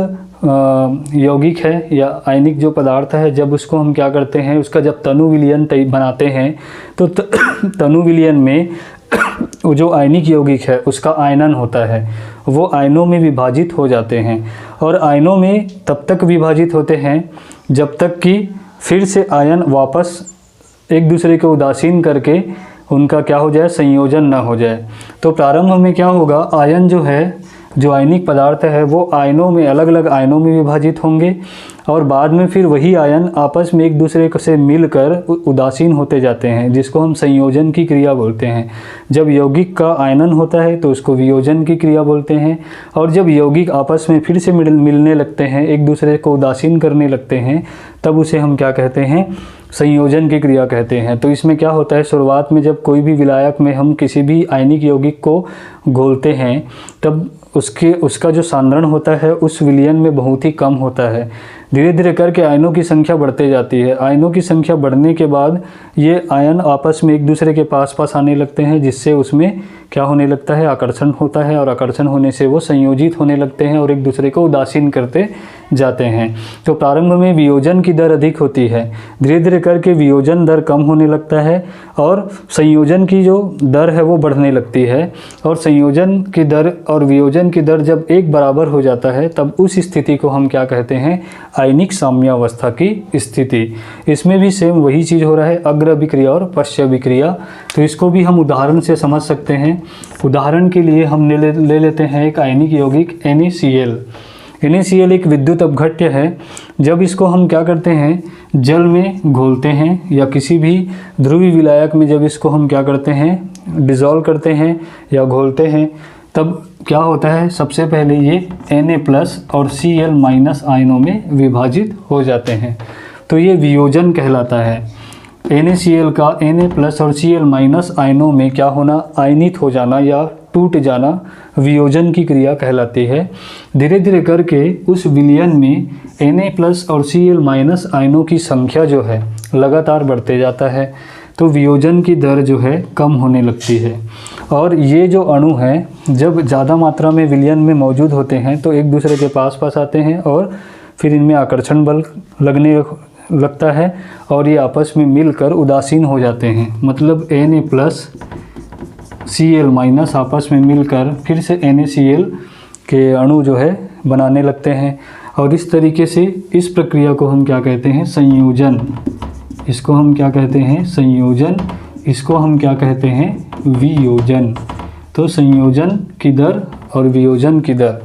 यौगिक है या आयनिक जो पदार्थ है, जब उसको हम क्या करते हैं, उसका जब तनु विलयन बनाते हैं, तो तनु विलयन में वो जो आयनिक यौगिक है उसका आयनन होता है, वो आयनों में विभाजित हो जाते हैं, और आयनों में तब तक विभाजित होते हैं जब तक कि फिर से आयन वापस एक दूसरे को उदासीन करके उनका क्या हो जाए, संयोजन ना हो जाए। तो प्रारंभ में क्या होगा, आयन जो है जो आयनिक पदार्थ है वो आयनों में, अलग अलग आयनों में विभाजित होंगे और बाद में फिर वही आयन आपस में एक दूसरे से मिलकर उदासीन होते जाते हैं, जिसको हम संयोजन की क्रिया बोलते हैं। जब यौगिक का आयनन होता है तो उसको वियोजन की क्रिया बोलते हैं, और जब यौगिक आपस में फिर से मिलने लगते हैं, एक दूसरे को उदासीन करने लगते हैं, तब उसे हम क्या कहते हैं, संयोजन की क्रिया कहते हैं। तो इसमें क्या होता है, शुरुआत में जब कोई भी विलायक में हम किसी भी आयनिक यौगिक को घोलते हैं तब उसका जो सांद्रण होता है उस विलयन में बहुत ही कम होता है। धीरे धीरे करके आयनों की संख्या बढ़ते जाती है। आयनों की संख्या बढ़ने के बाद ये आयन आपस में एक दूसरे के पास आने लगते हैं, जिससे उसमें क्या होने लगता है, आकर्षण होता है, और आकर्षण होने से वो संयोजित होने लगते हैं और एक दूसरे को उदासीन करते जाते हैं। तो प्रारंभ में वियोजन की दर अधिक होती है, धीरे धीरे करके वियोजन दर कम होने लगता है और संयोजन की जो दर है वो बढ़ने लगती है। और संयोजन की दर और वियोजन की दर जब एक बराबर हो जाता है तब उस स्थिति को हम क्या कहते हैं, आयनिक साम्यावस्था की स्थिति। इसमें भी सेम वही चीज़ हो रहा है, अग्र अभिक्रिया और पश्च अभिक्रिया। तो इसको भी हम उदाहरण से समझ सकते हैं। उदाहरण के लिए हम ले लेते हैं एक आयनिक यौगिक NaCl। NaCl एक विद्युत अपघट्य है। जब इसको हम क्या करते हैं, जल में घोलते हैं या किसी भी ध्रुवीय विलायक में जब इसको हम क्या करते हैं, डिज़ोल्व करते हैं या घोलते हैं, तब क्या होता है, सबसे पहले ये Na+ और Cl- आयनों में विभाजित हो जाते हैं। तो ये वियोजन कहलाता है। NaCl का Na+ और Cl- आयनों में क्या होना, आयनित हो जाना या टूट जाना वियोजन की क्रिया कहलाती है। धीरे धीरे करके उस विलयन में Na+ और Cl- आयनों की संख्या जो है लगातार बढ़ते जाता है, तो वियोजन की दर जो है कम होने लगती है। और ये जो अणु हैं जब ज़्यादा मात्रा में विलयन में मौजूद होते हैं तो एक दूसरे के पास आते हैं और फिर इनमें आकर्षण बल लगने लगता है और ये आपस में मिलकर उदासीन हो जाते हैं। मतलब Na+ Cl- आपस में मिलकर फिर से NaCl के अणु जो है बनाने लगते हैं। और इस तरीके से इस प्रक्रिया को हम क्या कहते हैं, संयोजन। इसको हम क्या कहते हैं, संयोजन। इसको हम क्या कहते हैं, वियोजन। तो संयोजन की दर और वियोजन की दर,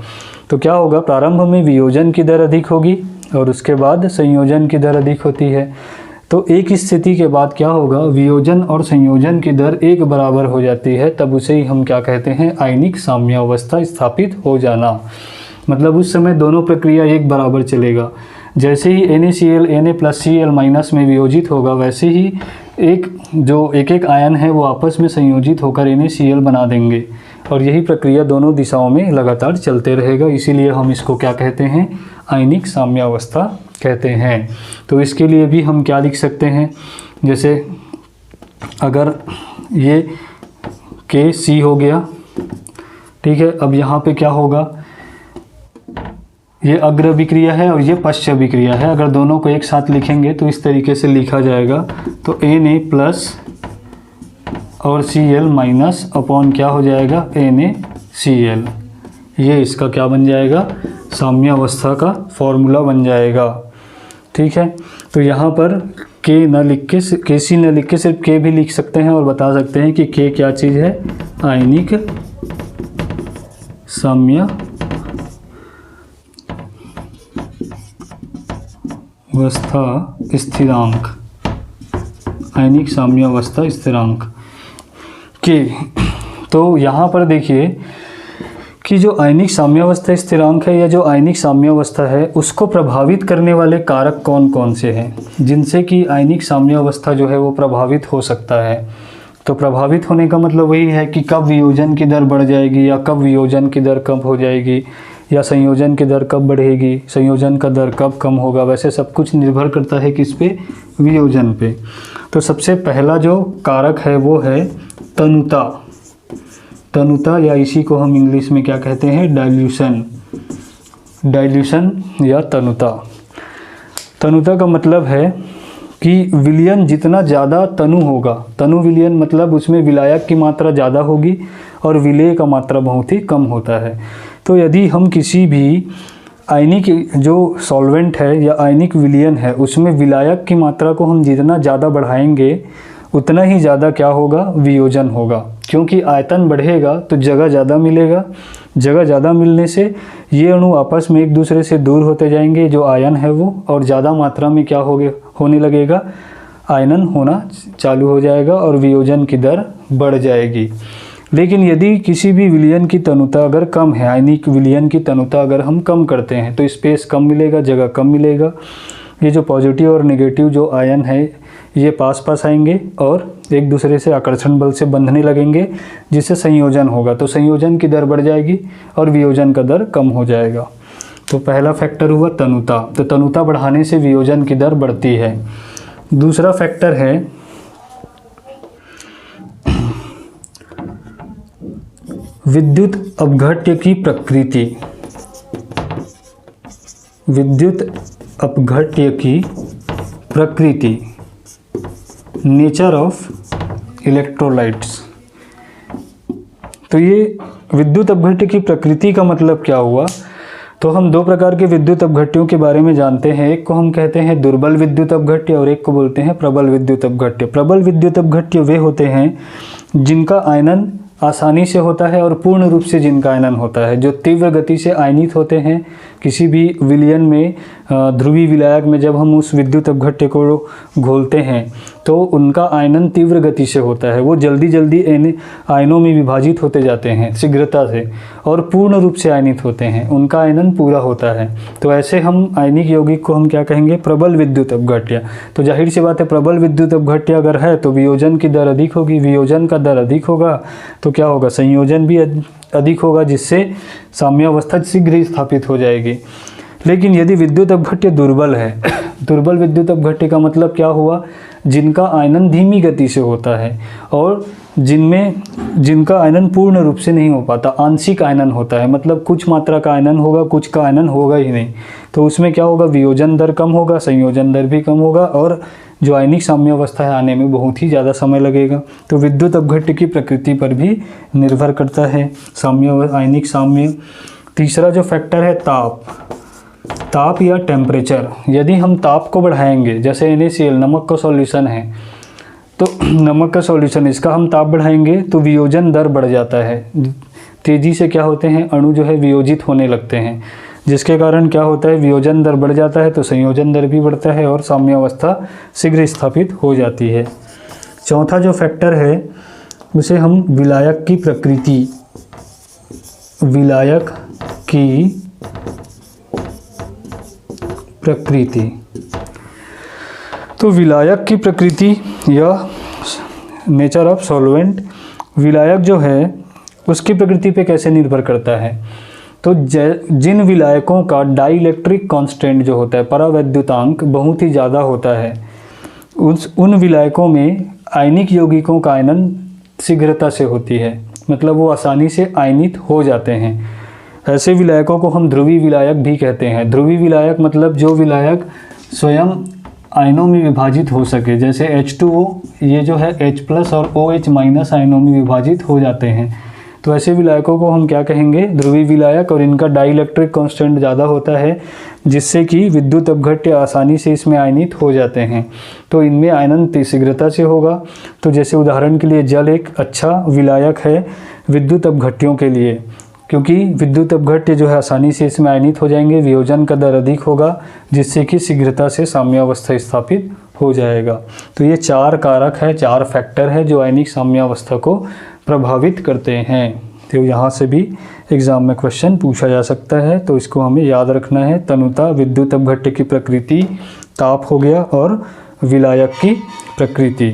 तो क्या होगा, प्रारंभ में वियोजन की दर अधिक होगी और उसके बाद संयोजन की दर अधिक होती है। तो एक स्थिति के बाद क्या होगा, वियोजन और संयोजन की दर एक बराबर हो जाती है, तब उसे ही हम क्या कहते हैं, आयनिक साम्यावस्था स्थापित हो जाना। मतलब उस समय दोनों प्रक्रिया एक बराबर चलेगा। जैसे ही NaCl Na+ Cl- में वियोजित होगा, वैसे ही एक आयन है वो आपस में संयोजित होकर NaCl बना देंगे और यही प्रक्रिया दोनों दिशाओं में लगातार चलते रहेगा। इसीलिए हम इसको क्या कहते हैं, आयनिक साम्यावस्था कहते हैं। तो इसके लिए भी हम क्या लिख सकते हैं, जैसे अगर ये Kc हो गया, ठीक है। अब यहाँ पे क्या होगा, ये अग्र अभिक्रिया है और ये पश्च अभिक्रिया है। अगर दोनों को एक साथ लिखेंगे तो इस तरीके से लिखा जाएगा। तो Na+ और Cl- अपॉन क्या हो जाएगा, NaCl। ये इसका क्या बन जाएगा, साम्यावस्था का फॉर्मूला बन जाएगा। ठीक है। तो यहाँ पर K न लिख के, Kc न लिख के सिर्फ K भी लिख सकते हैं और बता सकते हैं कि K क्या चीज़ है, आयनिक साम्यावस्था स्थिरांक, आयनिक साम्यावस्था स्थिरांक K। तो यहाँ पर देखिए कि जो आयनिक साम्यावस्था स्थिरांक है या जो आयनिक साम्यावस्था है उसको प्रभावित करने वाले कारक कौन कौन से हैं, जिनसे कि आयनिक साम्यावस्था जो है वो प्रभावित हो सकता है। तो प्रभावित होने का मतलब वही है कि कब वियोजन की दर बढ़ जाएगी या कब वियोजन की दर कम हो जाएगी, या संयोजन की दर कब बढ़ेगी, संयोजन का दर कब कम होगा। वैसे सब कुछ निर्भर करता है किस पे, वियोजन पे। तो सबसे पहला जो कारक है वो है तनुता। तनुता, या इसी को हम इंग्लिश में क्या कहते हैं, डाइल्यूशन। डाइल्यूशन या तनुता। तनुता का मतलब है कि विलयन जितना ज़्यादा तनु होगा, तनु विलयन मतलब उसमें विलायक की मात्रा ज़्यादा होगी और विलेय का मात्रा बहुत ही कम होता है। तो यदि हम किसी भी आयनिक जो सॉल्वेंट है या आयनिक विलयन है उसमें विलायक की मात्रा को हम जितना ज़्यादा बढ़ाएंगे उतना ही ज़्यादा क्या होगा, वियोजन होगा। क्योंकि आयतन बढ़ेगा तो जगह ज़्यादा मिलेगा, जगह ज़्यादा मिलने से ये अणु आपस में एक दूसरे से दूर होते जाएंगे, जो आयन है वो, और ज़्यादा मात्रा में क्या होने लगेगा, आयनन होना चालू हो जाएगा और वियोजन की दर बढ़ जाएगी। लेकिन यदि किसी भी विलयन की तनुता अगर कम है, आयनिक विलयन की तनुता अगर हम कम करते हैं तो स्पेस कम मिलेगा, जगह कम मिलेगा। ये जो पॉजिटिव और नेगेटिव जो आयन है ये पास पास आएंगे और एक दूसरे से आकर्षण बल से बंधने लगेंगे, जिससे संयोजन होगा। तो संयोजन की दर बढ़ जाएगी और वियोजन का दर कम हो जाएगा। तो पहला फैक्टर हुआ तनुता। तो तनुता बढ़ाने से वियोजन की दर बढ़ती है। दूसरा फैक्टर है विद्युत अपघट्य की प्रकृति। विद्युत अपघट्य की प्रकृति, नेचर ऑफ इलेक्ट्रोलाइट्स। तो ये विद्युत अपघट्य की प्रकृति का मतलब क्या हुआ? तो हम दो प्रकार के विद्युत अपघट्यों के बारे में जानते हैं। एक को हम कहते हैं दुर्बल विद्युत अपघट्य और एक को बोलते हैं प्रबल विद्युत अपघट्य। प्रबल विद्युत अपघट्य वे होते हैं जिनका आयनन आसानी से होता है और पूर्ण रूप से जिनका आयनन होता है, जो तीव्र गति से आयनित होते हैं। किसी भी विलयन में ध्रुवीय विलायक में जब हम उस विद्युत अपघट्य को घोलते हैं तो उनका आयनन तीव्र गति से होता है, वो जल्दी जल्दी आयनों में विभाजित होते जाते हैं शीघ्रता से और पूर्ण रूप से आयनित होते हैं, उनका आयनन पूरा होता है। तो ऐसे हम आयनिक यौगिक को हम क्या कहेंगे? प्रबल विद्युत अपघट्य। तो जाहिर सी बात है, प्रबल विद्युत अपघट्य अगर है तो वियोजन की दर अधिक होगी, वियोजन का दर अधिक होगा तो क्या होगा? संयोजन भी अधिक होगा, जिससे साम्यावस्था शीघ्र ही स्थापित हो जाएगी। लेकिन यदि विद्युत अपघट्य दुर्बल है, दुर्बल विद्युत अपघट्य का मतलब क्या हुआ? जिनका आयनन धीमी गति से होता है और जिनका आयनन पूर्ण रूप से नहीं हो पाता, आंशिक आयनन होता है, मतलब कुछ मात्रा का आयनन होगा, कुछ का आयनन होगा ही नहीं। तो उसमें क्या होगा? वियोजन दर कम होगा, संयोजन दर भी कम होगा और जो आयनिक साम्यावस्था है आने में बहुत ही ज़्यादा समय लगेगा। तो विद्युत अपघट्य की प्रकृति पर भी निर्भर करता है आयनिक साम्य। तीसरा जो फैक्टर है ताप या टेम्परेचर। यदि हम ताप को बढ़ाएंगे, जैसे NaCl नमक का सॉल्यूशन है, तो नमक का सॉल्यूशन इसका हम ताप बढ़ाएंगे तो वियोजन दर बढ़ जाता है। तेज़ी से क्या होते हैं? अणु जो है वियोजित होने लगते हैं, जिसके कारण क्या होता है? वियोजन दर बढ़ जाता है तो संयोजन दर भी बढ़ता है और साम्यावस्था शीघ्र स्थापित हो जाती है। चौथा जो फैक्टर है उसे हम विलायक की प्रकृति, विलायक की प्रकृति। तो विलायक की प्रकृति या नेचर ऑफ सॉल्वेंट, विलायक जो है उसकी प्रकृति पे कैसे निर्भर करता है? तो जिन विलायकों का डाइलेक्ट्रिक कांस्टेंट जो होता है, परावैद्युतांक बहुत ही ज़्यादा होता है, उन विलायकों में आयनिक यौगिकों का आयनन शीघ्रता से होती है, मतलब वो आसानी से आयनित हो जाते हैं। ऐसे विलायकों को हम ध्रुवीय विलायक भी कहते हैं। ध्रुवीय विलायक मतलब जो विलायक स्वयं आयनों में विभाजित हो सके, जैसे H2O ये जो है H+ और OH- आयनों में विभाजित हो जाते हैं। तो ऐसे विलायकों को हम क्या कहेंगे? ध्रुवीय विलायक। और इनका डाइलेक्ट्रिक कांस्टेंट ज़्यादा होता है, जिससे कि विद्युत अपघट्य आसानी से इसमें आयनित हो जाते हैं। तो इनमें आयनन शीघ्रता से होगा। तो जैसे उदाहरण के लिए जल एक अच्छा विलायक है विद्युत अपघट्यों के लिए, क्योंकि विद्युत अपघट्य जो है आसानी से इसमें आयनित हो जाएंगे, वियोजन का दर अधिक होगा, जिससे कि शीघ्रता से साम्यावस्था स्थापित हो जाएगा। तो ये 4 कारक है, 4 फैक्टर है जो आयनिक साम्यावस्था को प्रभावित करते हैं। तो यहाँ से भी एग्ज़ाम में क्वेश्चन पूछा जा सकता है, तो इसको हमें याद रखना है। तनुता, विद्युत अपघट्य की प्रकृति, ताप हो गया और विलायक की प्रकृति।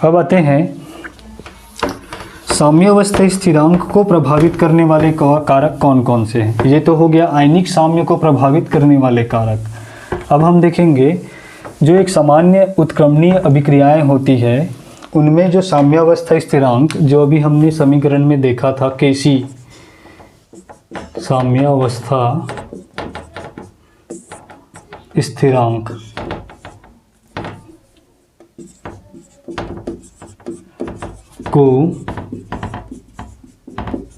अब आते हैं साम्यावस्था स्थिरांक को प्रभावित करने वाले कारक कौन कौन से हैं। ये तो हो गया आयनिक साम्य को प्रभावित करने वाले कारक। अब हम देखेंगे जो एक सामान्य उत्क्रमणीय अभिक्रियाएं होती है उनमें जो साम्यावस्था स्थिरांक, जो अभी हमने समीकरण में देखा था Kc, साम्यावस्था स्थिरांक, को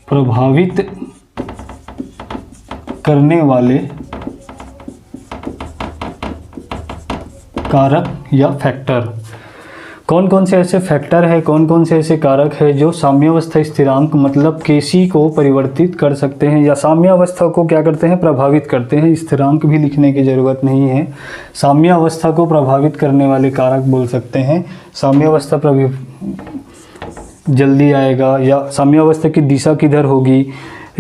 प्रभावित करने वाले कारक या फैक्टर, कौन कौन से ऐसे फैक्टर है, कौन कौन से ऐसे कारक है जो साम्यावस्था स्थिरांक मतलब Kc को परिवर्तित कर सकते हैं या साम्यावस्था को क्या करते हैं, प्रभावित करते हैं। स्थिरांक भी लिखने की ज़रूरत नहीं है, साम्यावस्था को प्रभावित करने वाले कारक बोल सकते हैं। साम्यावस्था जल्दी आएगा या साम्यावस्था की दिशा किधर होगी,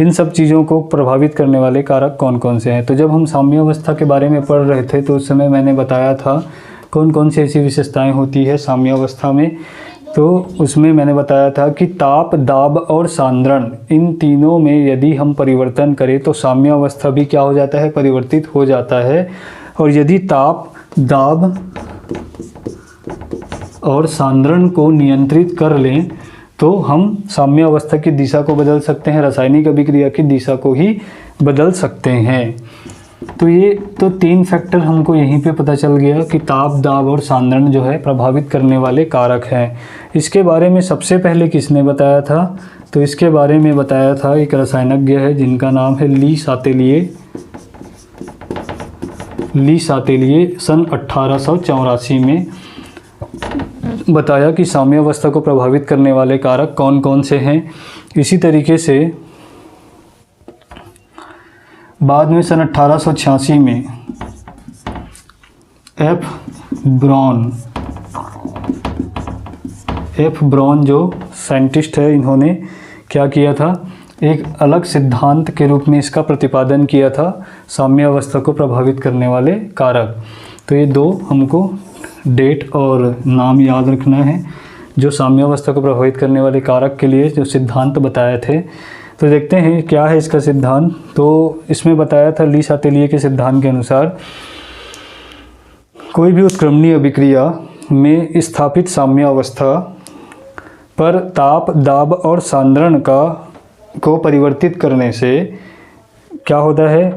इन सब चीज़ों को प्रभावित करने वाले कारक कौन कौन से हैं। तो जब हम साम्यावस्था के बारे में पढ़ रहे थे तो उस समय मैंने बताया था कौन कौन सी ऐसी विशेषताएं होती है साम्यावस्था में। तो उसमें मैंने बताया था कि ताप, दाब और सांद्रण, इन तीनों में यदि हम परिवर्तन करें तो साम्यावस्था भी क्या हो जाता है, परिवर्तित हो जाता है। और यदि ताप, दाब और सांद्रण को नियंत्रित कर लें तो हम साम्यावस्था की दिशा को बदल सकते हैं, रासायनिक अभिक्रिया की दिशा को ही बदल सकते हैं। तो ये तो 3 फैक्टर हमको यहीं पे पता चल गया कि ताप, दाब और सांद्रण जो है प्रभावित करने वाले कारक हैं। इसके बारे में सबसे पहले किसने बताया था, तो इसके बारे में बताया था एक रसायनज्ञ है जिनका नाम है ली सातेलिए सन 1884 में बताया कि साम्यावस्था को प्रभावित करने वाले कारक कौन कौन से हैं। इसी तरीके से बाद में सन 1886 में एफ ब्रॉन जो साइंटिस्ट है, इन्होंने क्या किया था, एक अलग सिद्धांत के रूप में इसका प्रतिपादन किया था, साम्यावस्था को प्रभावित करने वाले कारक। तो ये 2 हमको डेट और नाम याद रखना है जो साम्यावस्था को प्रभावित करने वाले कारक के लिए जो सिद्धांत बताए थे। तो देखते हैं क्या है इसका सिद्धांत। तो इसमें बताया था ली सातेलिए के सिद्धांत के अनुसार कोई भी उत्क्रमणीय अभिक्रिया में स्थापित साम्यावस्था पर ताप, दाब और सांद्रण को परिवर्तित करने से क्या होता है,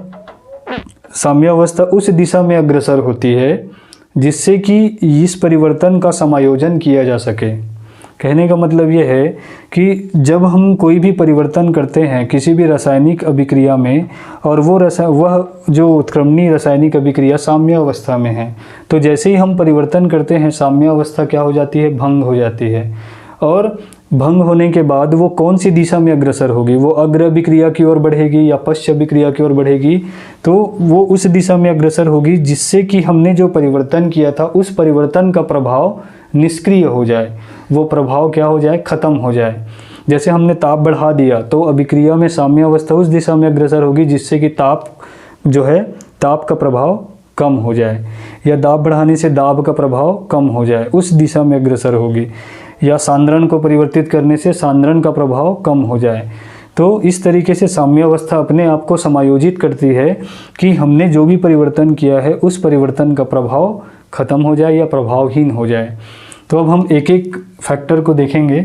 साम्यावस्था उस दिशा में अग्रसर होती है जिससे कि इस परिवर्तन का समायोजन किया जा सके। कहने का मतलब ये है कि जब हम कोई भी परिवर्तन करते हैं किसी भी रासायनिक अभिक्रिया में और वह जो उत्क्रमणीय रासायनिक अभिक्रिया साम्यावस्था में है, तो जैसे ही हम परिवर्तन करते हैं साम्यावस्था क्या हो जाती है, भंग हो जाती है। और भंग होने के बाद वो कौन सी दिशा में अग्रसर होगी, वो अग्र अभिक्रिया की ओर बढ़ेगी या पश्च अभिक्रिया की ओर बढ़ेगी, तो वो उस दिशा में अग्रसर होगी जिससे कि हमने जो परिवर्तन किया था उस परिवर्तन का प्रभाव निष्क्रिय हो जाए, वो प्रभाव क्या हो जाए, ख़त्म हो जाए। जैसे हमने ताप बढ़ा दिया तो अभिक्रिया में साम्यावस्था उस दिशा में अग्रसर होगी जिससे कि ताप जो है, ताप का प्रभाव कम हो जाए, या दाब बढ़ाने से दाब का प्रभाव कम हो जाए, उस दिशा में अग्रसर होगी, या सांद्रण को परिवर्तित करने से सांद्रण का प्रभाव कम हो जाए। तो इस तरीके से साम्यावस्था अपने आप को समायोजित करती है कि हमने जो भी परिवर्तन किया है उस परिवर्तन का प्रभाव खत्म हो जाए या प्रभावहीन हो जाए। तो अब हम एक एक फैक्टर को देखेंगे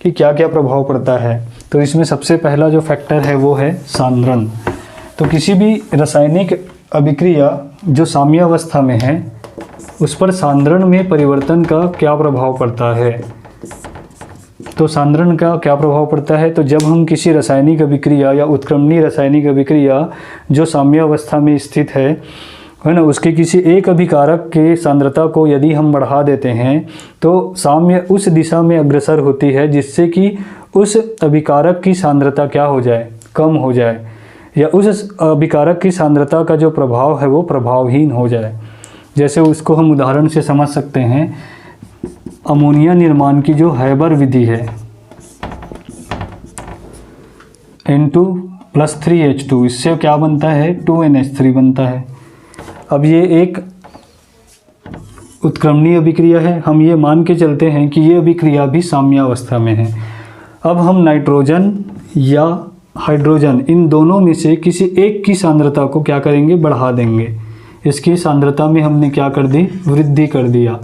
कि क्या क्या प्रभाव पड़ता है। तो इसमें सबसे पहला जो फैक्टर है वो है सांद्रण। तो किसी भी रासायनिक अभिक्रिया जो साम्यावस्था में है उस पर सांद्रण में परिवर्तन का क्या प्रभाव पड़ता है। तो सांद्रण का क्या प्रभाव पड़ता है, तो जब हम किसी रासायनिक अभिक्रिया या उत्क्रमणीय रासायनिक अभिक्रिया जो साम्यावस्था में स्थित है ना, उसके किसी एक अभिकारक के सांद्रता को यदि हम बढ़ा देते हैं तो साम्य उस दिशा में अग्रसर होती है जिससे कि उस अभिकारक की सांद्रता क्या हो जाए, कम हो जाए, या उस अभिकारक की सांद्रता का जो प्रभाव है वो प्रभावहीन हो जाए। जैसे उसको हम उदाहरण से समझ सकते हैं, अमोनिया निर्माण की जो हैबर विधि है, N2+3H2, इससे क्या बनता है, 2NH3 बनता है। अब ये एक उत्क्रमणीय अभिक्रिया है, हम ये मान के चलते हैं कि ये अभिक्रिया भी साम्यावस्था में है। अब हम नाइट्रोजन या हाइड्रोजन इन दोनों में से किसी एक की सांद्रता को क्या करेंगे, बढ़ा देंगे। इसकी सांद्रता में हमने क्या कर दी, वृद्धि कर दिया।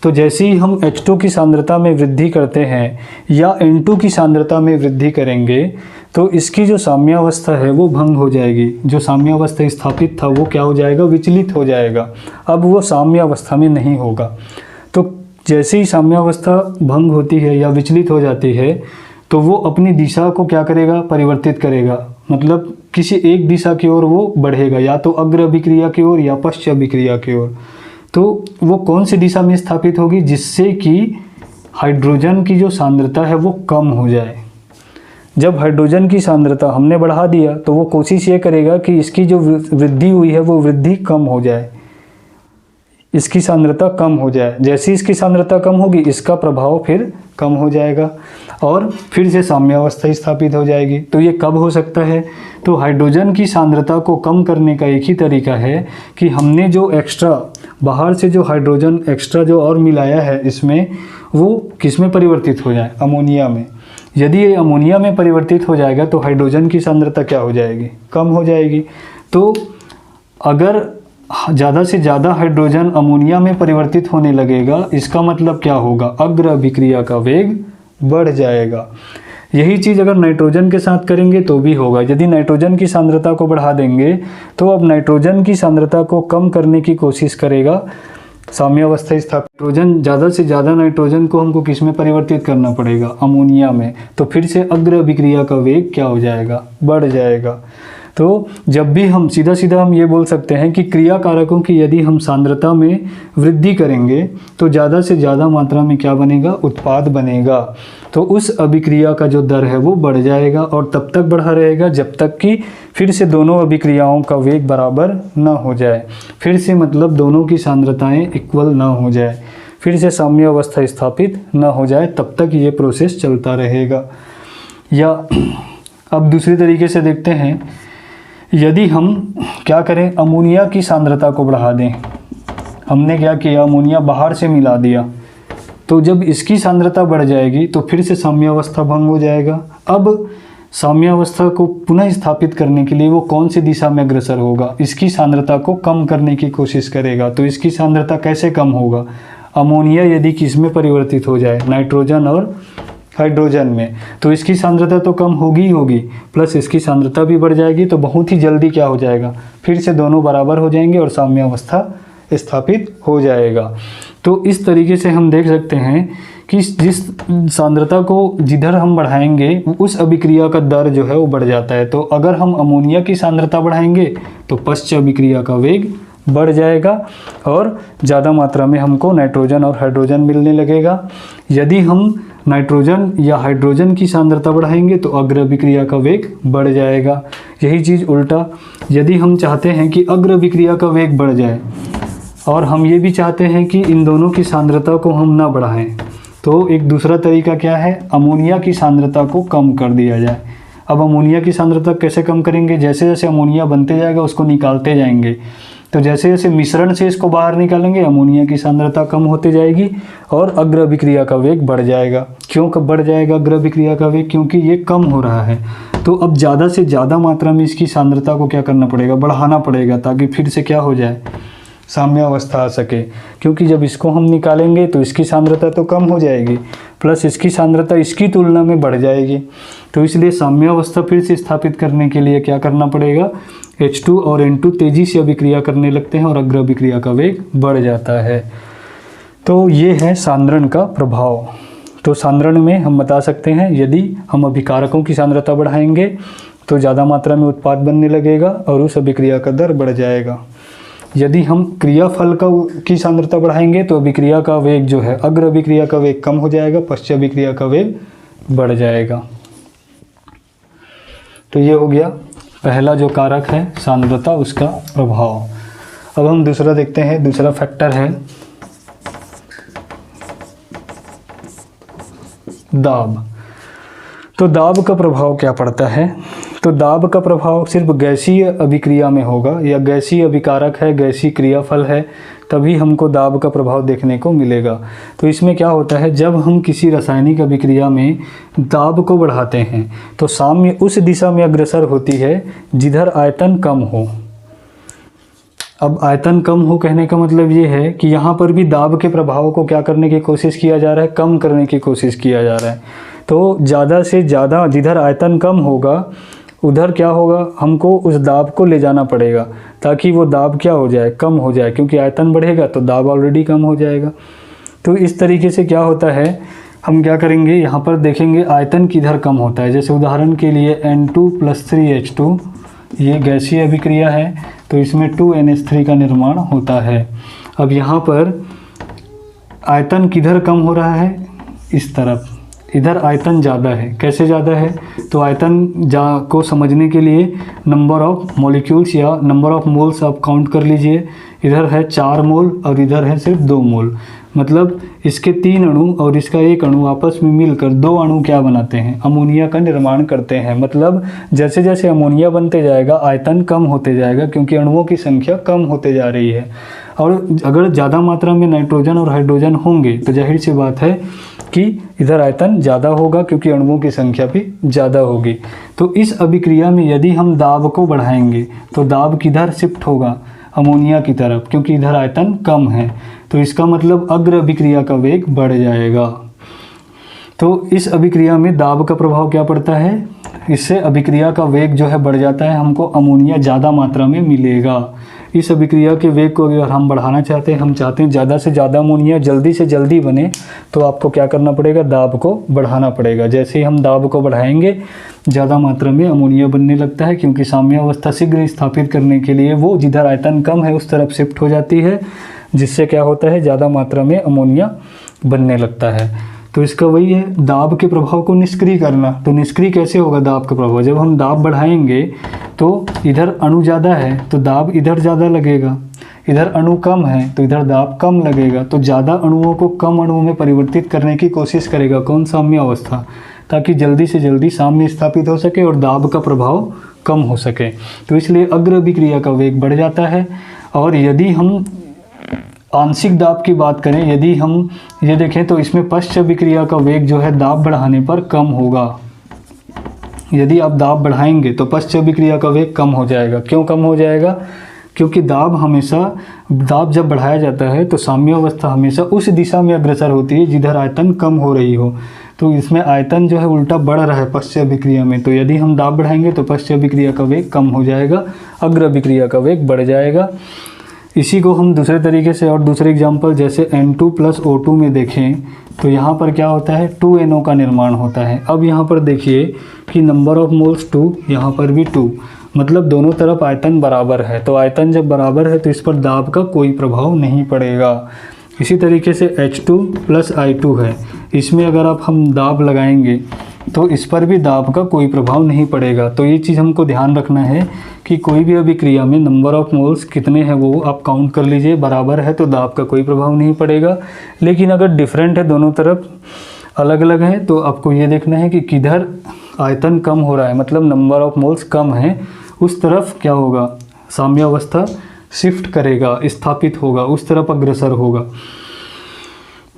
तो जैसे ही हम H2 की सांद्रता में वृद्धि करते हैं या N2 की सांद्रता में वृद्धि करेंगे तो इसकी जो साम्यावस्था है वो भंग हो जाएगी। जो साम्यावस्था स्थापित था वो क्या हो जाएगा, विचलित हो जाएगा। अब वो साम्यावस्था में नहीं होगा। तो जैसे ही साम्यावस्था भंग होती है या विचलित हो जाती है तो वो अपनी दिशा को क्या करेगा, परिवर्तित करेगा। मतलब किसी एक दिशा की ओर वो बढ़ेगा, या तो अग्र अभिक्रिया की ओर या पश्च अभिक्रिया की ओर। तो वो कौन सी दिशा में स्थापित होगी, जिससे कि हाइड्रोजन की जो सांद्रता है वो कम हो जाए। जब हाइड्रोजन की सांद्रता हमने बढ़ा दिया तो वो कोशिश ये करेगा कि इसकी जो वृद्धि हुई है वो वृद्धि कम हो जाए, इसकी सांद्रता कम हो जाए। जैसे इसकी सांद्रता कम होगी इसका प्रभाव फिर कम हो जाएगा और फिर से साम्यावस्था स्थापित हो जाएगी। तो ये कब हो सकता है, तो हाइड्रोजन की सांद्रता को कम करने का एक ही तरीका है कि हमने जो एक्स्ट्रा बाहर से जो हाइड्रोजन एक्स्ट्रा जो और मिलाया है इसमें, वो किस में परिवर्तित हो जाए, अमोनिया में। यदि ये अमोनिया में परिवर्तित हो जाएगा तो हाइड्रोजन की सांद्रता क्या हो जाएगी, कम हो जाएगी। तो अगर ज़्यादा से ज़्यादा हाइड्रोजन अमोनिया में परिवर्तित होने लगेगा, इसका मतलब क्या होगा, अग्र अभिक्रिया का वेग बढ़ जाएगा। यही चीज़ अगर नाइट्रोजन के साथ करेंगे तो भी होगा। यदि नाइट्रोजन की सांद्रता को बढ़ा देंगे तो अब नाइट्रोजन की सांद्रता को कम करने की कोशिश करेगा, साम्यावस्था स्थापित। नाइट्रोजन ज़्यादा से ज़्यादा नाइट्रोजन को हमको किस में परिवर्तित करना पड़ेगा, अमोनिया में। तो फिर से अग्र अभिक्रिया का वेग क्या हो जाएगा, बढ़ जाएगा। तो जब भी हम सीधा सीधा हम ये बोल सकते हैं कि क्रिया कारकों की यदि हम सांद्रता में वृद्धि करेंगे तो ज़्यादा से ज़्यादा मात्रा में क्या बनेगा, उत्पाद बनेगा। तो उस अभिक्रिया का जो दर है वो बढ़ जाएगा और तब तक बढ़ा रहेगा जब तक कि फिर से दोनों अभिक्रियाओं का वेग बराबर ना हो जाए। फिर से मतलब दोनों की सांद्रताएं इक्वल ना हो जाए, फिर से साम्य अवस्था स्थापित ना हो जाए, तब तक ये प्रोसेस चलता रहेगा। या अब दूसरी तरीके से देखते हैं, यदि हम क्या करें, अमोनिया की सांद्रता को बढ़ा दें। हमने क्या किया, अमोनिया बाहर से मिला दिया, तो जब इसकी सांद्रता बढ़ जाएगी तो फिर से साम्यावस्था भंग हो जाएगा। अब साम्यावस्था को पुनः स्थापित करने के लिए वो कौन सी दिशा में अग्रसर होगा, इसकी सांद्रता को कम करने की कोशिश करेगा। तो इसकी सांद्रता कैसे कम होगा, अमोनिया यदि किस में परिवर्तित हो जाए, नाइट्रोजन और हाइड्रोजन में, तो इसकी सांद्रता तो कम होगी ही होगी, प्लस इसकी सांद्रता भी बढ़ जाएगी। तो बहुत ही जल्दी क्या हो जाएगा, फिर से दोनों बराबर हो जाएंगे और साम्यावस्था स्थापित हो जाएगा। तो इस तरीके से हम देख सकते हैं कि जिस सांद्रता को जिधर हम बढ़ाएंगे उस अभिक्रिया का दर जो है वो बढ़ जाता है। तो अगर हम अमोनिया की सांद्रता बढ़ाएंगे तो पश्च अभिक्रिया का वेग बढ़ जाएगा और ज़्यादा मात्रा में हमको नाइट्रोजन और हाइड्रोजन मिलने लगेगा। यदि हम नाइट्रोजन या हाइड्रोजन की सांद्रता बढ़ाएंगे तो अग्र अभिक्रिया का वेग बढ़ जाएगा। यही चीज़ उल्टा, यदि हम चाहते हैं कि अग्र अभिक्रिया का वेग बढ़ जाए और हम ये भी चाहते हैं कि इन दोनों की सांद्रता को हम ना बढ़ाएं, तो एक दूसरा तरीका क्या है, अमोनिया की सांद्रता को कम कर दिया जाए। अब अमोनिया की सांद्रता कैसे कम करेंगे, जैसे जैसे अमोनिया बनते जाएगा उसको निकालते जाएंगे, तो जैसे जैसे मिश्रण से इसको बाहर निकालेंगे अमोनिया की सांद्रता कम होती जाएगी और अग्र अभिक्रिया का वेग बढ़ जाएगा। क्यों कब बढ़ जाएगा अग्र अभिक्रिया का वेग, क्योंकि ये कम हो रहा है। तो अब ज़्यादा से ज़्यादा मात्रा में इसकी सांद्रता को क्या करना पड़ेगा, बढ़ाना पड़ेगा, ताकि फिर से क्या हो जाए, साम्यावस्था आ सके। क्योंकि जब इसको हम निकालेंगे तो इसकी सांद्रता तो कम हो जाएगी, प्लस इसकी सांद्रता इसकी तुलना में बढ़ जाएगी। तो इसलिए साम्यावस्था फिर से स्थापित करने के लिए क्या करना पड़ेगा, H2 और N2 तेज़ी से अभिक्रिया करने लगते हैं और अग्र अभिक्रिया का वेग बढ़ जाता है। तो ये है सांद्रण का प्रभाव। तो सांद्रण में हम बता सकते हैं, यदि हम अभिकारकों की सांद्रता बढ़ाएंगे तो ज़्यादा मात्रा में उत्पाद बनने लगेगा और उस अभिक्रिया का दर बढ़ जाएगा। यदि हम क्रियाफल की सांद्रता बढ़ाएंगे तो अभिक्रिया का वेग जो है, अग्र अभिक्रिया का वेग कम हो जाएगा, पश्च अभिक्रिया का वेग बढ़ जाएगा। तो ये हो गया पहला जो कारक है सांद्रता, उसका प्रभाव। अब हम दूसरा देखते हैं, दूसरा फैक्टर है दाब। तो दाब का प्रभाव क्या पड़ता है, तो दाब का प्रभाव सिर्फ गैसीय अभिक्रिया में होगा, या गैसीय अभिकारक है, गैसीय क्रियाफल है, तभी हमको दाब का प्रभाव देखने को मिलेगा। तो इसमें क्या होता है, जब हम किसी रासायनिक अभिक्रिया में दाब को बढ़ाते हैं तो साम्य उस दिशा में अग्रसर होती है जिधर आयतन कम हो। अब आयतन कम हो कहने का मतलब ये है कि यहाँ पर भी दाब के प्रभाव को क्या करने की कोशिश किया जा रहा है, कम करने की कोशिश किया जा रहा है। तो ज़्यादा से ज़्यादा जिधर आयतन कम होगा उधर क्या होगा, हमको उस दाब को ले जाना पड़ेगा ताकि वो दाब क्या हो जाए, कम हो जाए, क्योंकि आयतन बढ़ेगा तो दाब ऑलरेडी कम हो जाएगा। तो इस तरीके से क्या होता है, हम क्या करेंगे, यहाँ पर देखेंगे आयतन किधर कम होता है। जैसे उदाहरण के लिए N2+3H2 ये गैसीय अभिक्रिया है, तो इसमें 2NH3 का निर्माण होता है। अब यहाँ पर आयतन किधर कम हो रहा है, इस तरफ, इधर आयतन ज़्यादा है। कैसे ज़्यादा है, तो आयतन को समझने के लिए नंबर ऑफ़ मॉलिक्यूल्स या नंबर ऑफ़ मोल्स आप काउंट कर लीजिए। इधर है 4 मोल और इधर है सिर्फ 2 मोल, मतलब इसके 3 अणु और इसका 1 अणु आपस में मिलकर 2 अणु क्या बनाते हैं, अमोनिया का निर्माण करते हैं। मतलब जैसे जैसे अमोनिया बनते जाएगा आयतन कम होते जाएगा, क्योंकि अणुओं की संख्या कम होते जा रही है। और अगर ज़्यादा मात्रा में नाइट्रोजन और हाइड्रोजन होंगे तो जाहिर सी बात है कि इधर आयतन ज़्यादा होगा, क्योंकि अणुओं की संख्या भी ज़्यादा होगी। तो इस अभिक्रिया में यदि हम दाब को बढ़ाएंगे तो दाब किधर शिफ्ट होगा, अमोनिया की तरफ, क्योंकि इधर आयतन कम है। तो इसका मतलब अग्र अभिक्रिया का वेग बढ़ जाएगा। तो इस अभिक्रिया में दाब का प्रभाव क्या पड़ता है, इससे अभिक्रिया का वेग जो है बढ़ जाता है, हमको अमोनिया ज़्यादा मात्रा में मिलेगा। इस अभिक्रिया के वेग को अगर हम बढ़ाना चाहते हैं, हम चाहते हैं ज़्यादा से ज़्यादा अमोनिया जल्दी से जल्दी बने, तो आपको क्या करना पड़ेगा, दाब को बढ़ाना पड़ेगा। जैसे ही हम दाब को बढ़ाएंगे ज़्यादा मात्रा में अमोनिया बनने लगता है, क्योंकि साम्यावस्था शीघ्र स्थापित करने के लिए वो जिधर आयतन कम है उस तरफ शिफ्ट हो जाती है, जिससे क्या होता है, ज़्यादा मात्रा में अमोनिया बनने लगता है। तो इसका वही है, दाब के प्रभाव को निष्क्रिय करना। तो निष्क्रिय कैसे होगा दाब का प्रभाव, जब हम दाब बढ़ाएंगे तो इधर अणु ज़्यादा है तो दाब इधर ज़्यादा लगेगा, इधर अणु कम है तो इधर दाब कम लगेगा। तो ज़्यादा अणुओं को कम अणुओं में परिवर्तित करने की कोशिश करेगा कौन, साम्य अवस्था, ताकि जल्दी से जल्दी साम्य स्थापित हो सके और दाब का प्रभाव कम हो सके। तो इसलिए अग्र अभिक्रिया का वेग बढ़ जाता है। और यदि हम आंशिक दाब की बात करें, यदि हम ये देखें तो इसमें पश्च अभिक्रिया का वेग जो है दाब बढ़ाने पर कम होगा। यदि आप दाब बढ़ाएंगे तो पश्च अभिक्रिया का वेग कम हो जाएगा। क्यों कम हो जाएगा, क्योंकि दाब जब बढ़ाया जाता है तो साम्य अवस्था हमेशा उस दिशा में अग्रसर होती है जिधर आयतन कम हो रही हो। तो इसमें आयतन जो है उल्टा बढ़ रहा है पश्च अभिक्रिया में। तो यदि हम दाब बढ़ाएंगे तो पश्च अभिक्रिया का वेग कम हो जाएगा, अग्र अभिक्रिया का वेग बढ़ जाएगा। इसी को हम दूसरे तरीके से और दूसरे एग्जाम्पल जैसे N2 + O2 में देखें तो यहाँ पर क्या होता है, 2NO का निर्माण होता है। अब यहाँ पर देखिए कि नंबर ऑफ मोल्स 2, यहाँ पर भी 2, मतलब दोनों तरफ आयतन बराबर है। तो आयतन जब बराबर है तो इस पर दाब का कोई प्रभाव नहीं पड़ेगा। इसी तरीके से H2 + I2 है, इसमें अगर आप हम दाब लगाएंगे तो इस पर भी दाब का कोई प्रभाव नहीं पड़ेगा। तो ये चीज़ हमको ध्यान रखना है कि कोई भी अभिक्रिया में नंबर ऑफ़ मोल्स कितने हैं वो आप काउंट कर लीजिए, बराबर है तो दाब का कोई प्रभाव नहीं पड़ेगा। लेकिन अगर डिफरेंट है, दोनों तरफ अलग अलग है, तो आपको ये देखना है कि किधर आयतन कम हो रहा है, मतलब नंबर ऑफ़ मोल्स कम है, उस तरफ क्या होगा, साम्यावस्था शिफ्ट करेगा, स्थापित होगा, उस तरफ अग्रसर होगा।